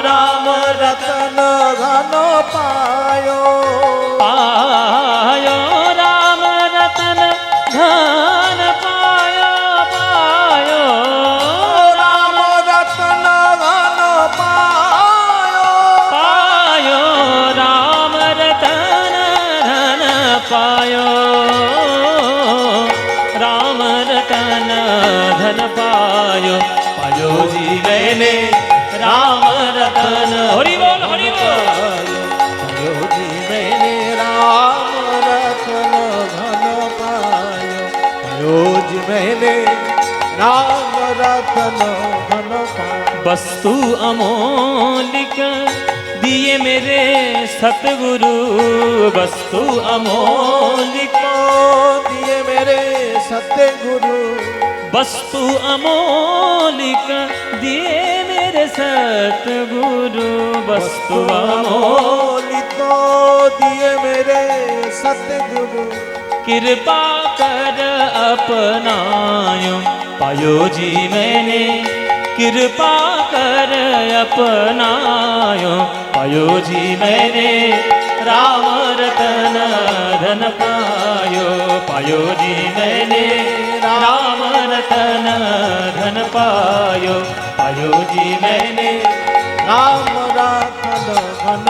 [SPEAKER 2] राम रतन धन पायो।
[SPEAKER 1] पायो राम रतन धन पायो। धन पायो, पायो जी मैंने राम रतन। हरि बोल हरि बोल।
[SPEAKER 2] पायो जी मैंने राम रतन धन पायो, पायो जी मैंने राम रतन धन पायो।
[SPEAKER 1] वस्तु अमोलिक दिए मेरे सतगुरु, वस्तु अमोलिक
[SPEAKER 2] दिए मेरे सतगुरु,
[SPEAKER 1] वस्तु अमोलिक दिए मेरे सतगुरु, वस्तु अमोलिक
[SPEAKER 2] अमोलिक दिए मेरे सतगुरु।
[SPEAKER 1] कृपा कर अपनायो, पायो जी मैंने कृपा कर अपनायो, पायो जी मैंने राम रतन धन पायो, पायो जी मैंने राम रतन धन पायो, पायो जी मैंने
[SPEAKER 2] राम रतन धन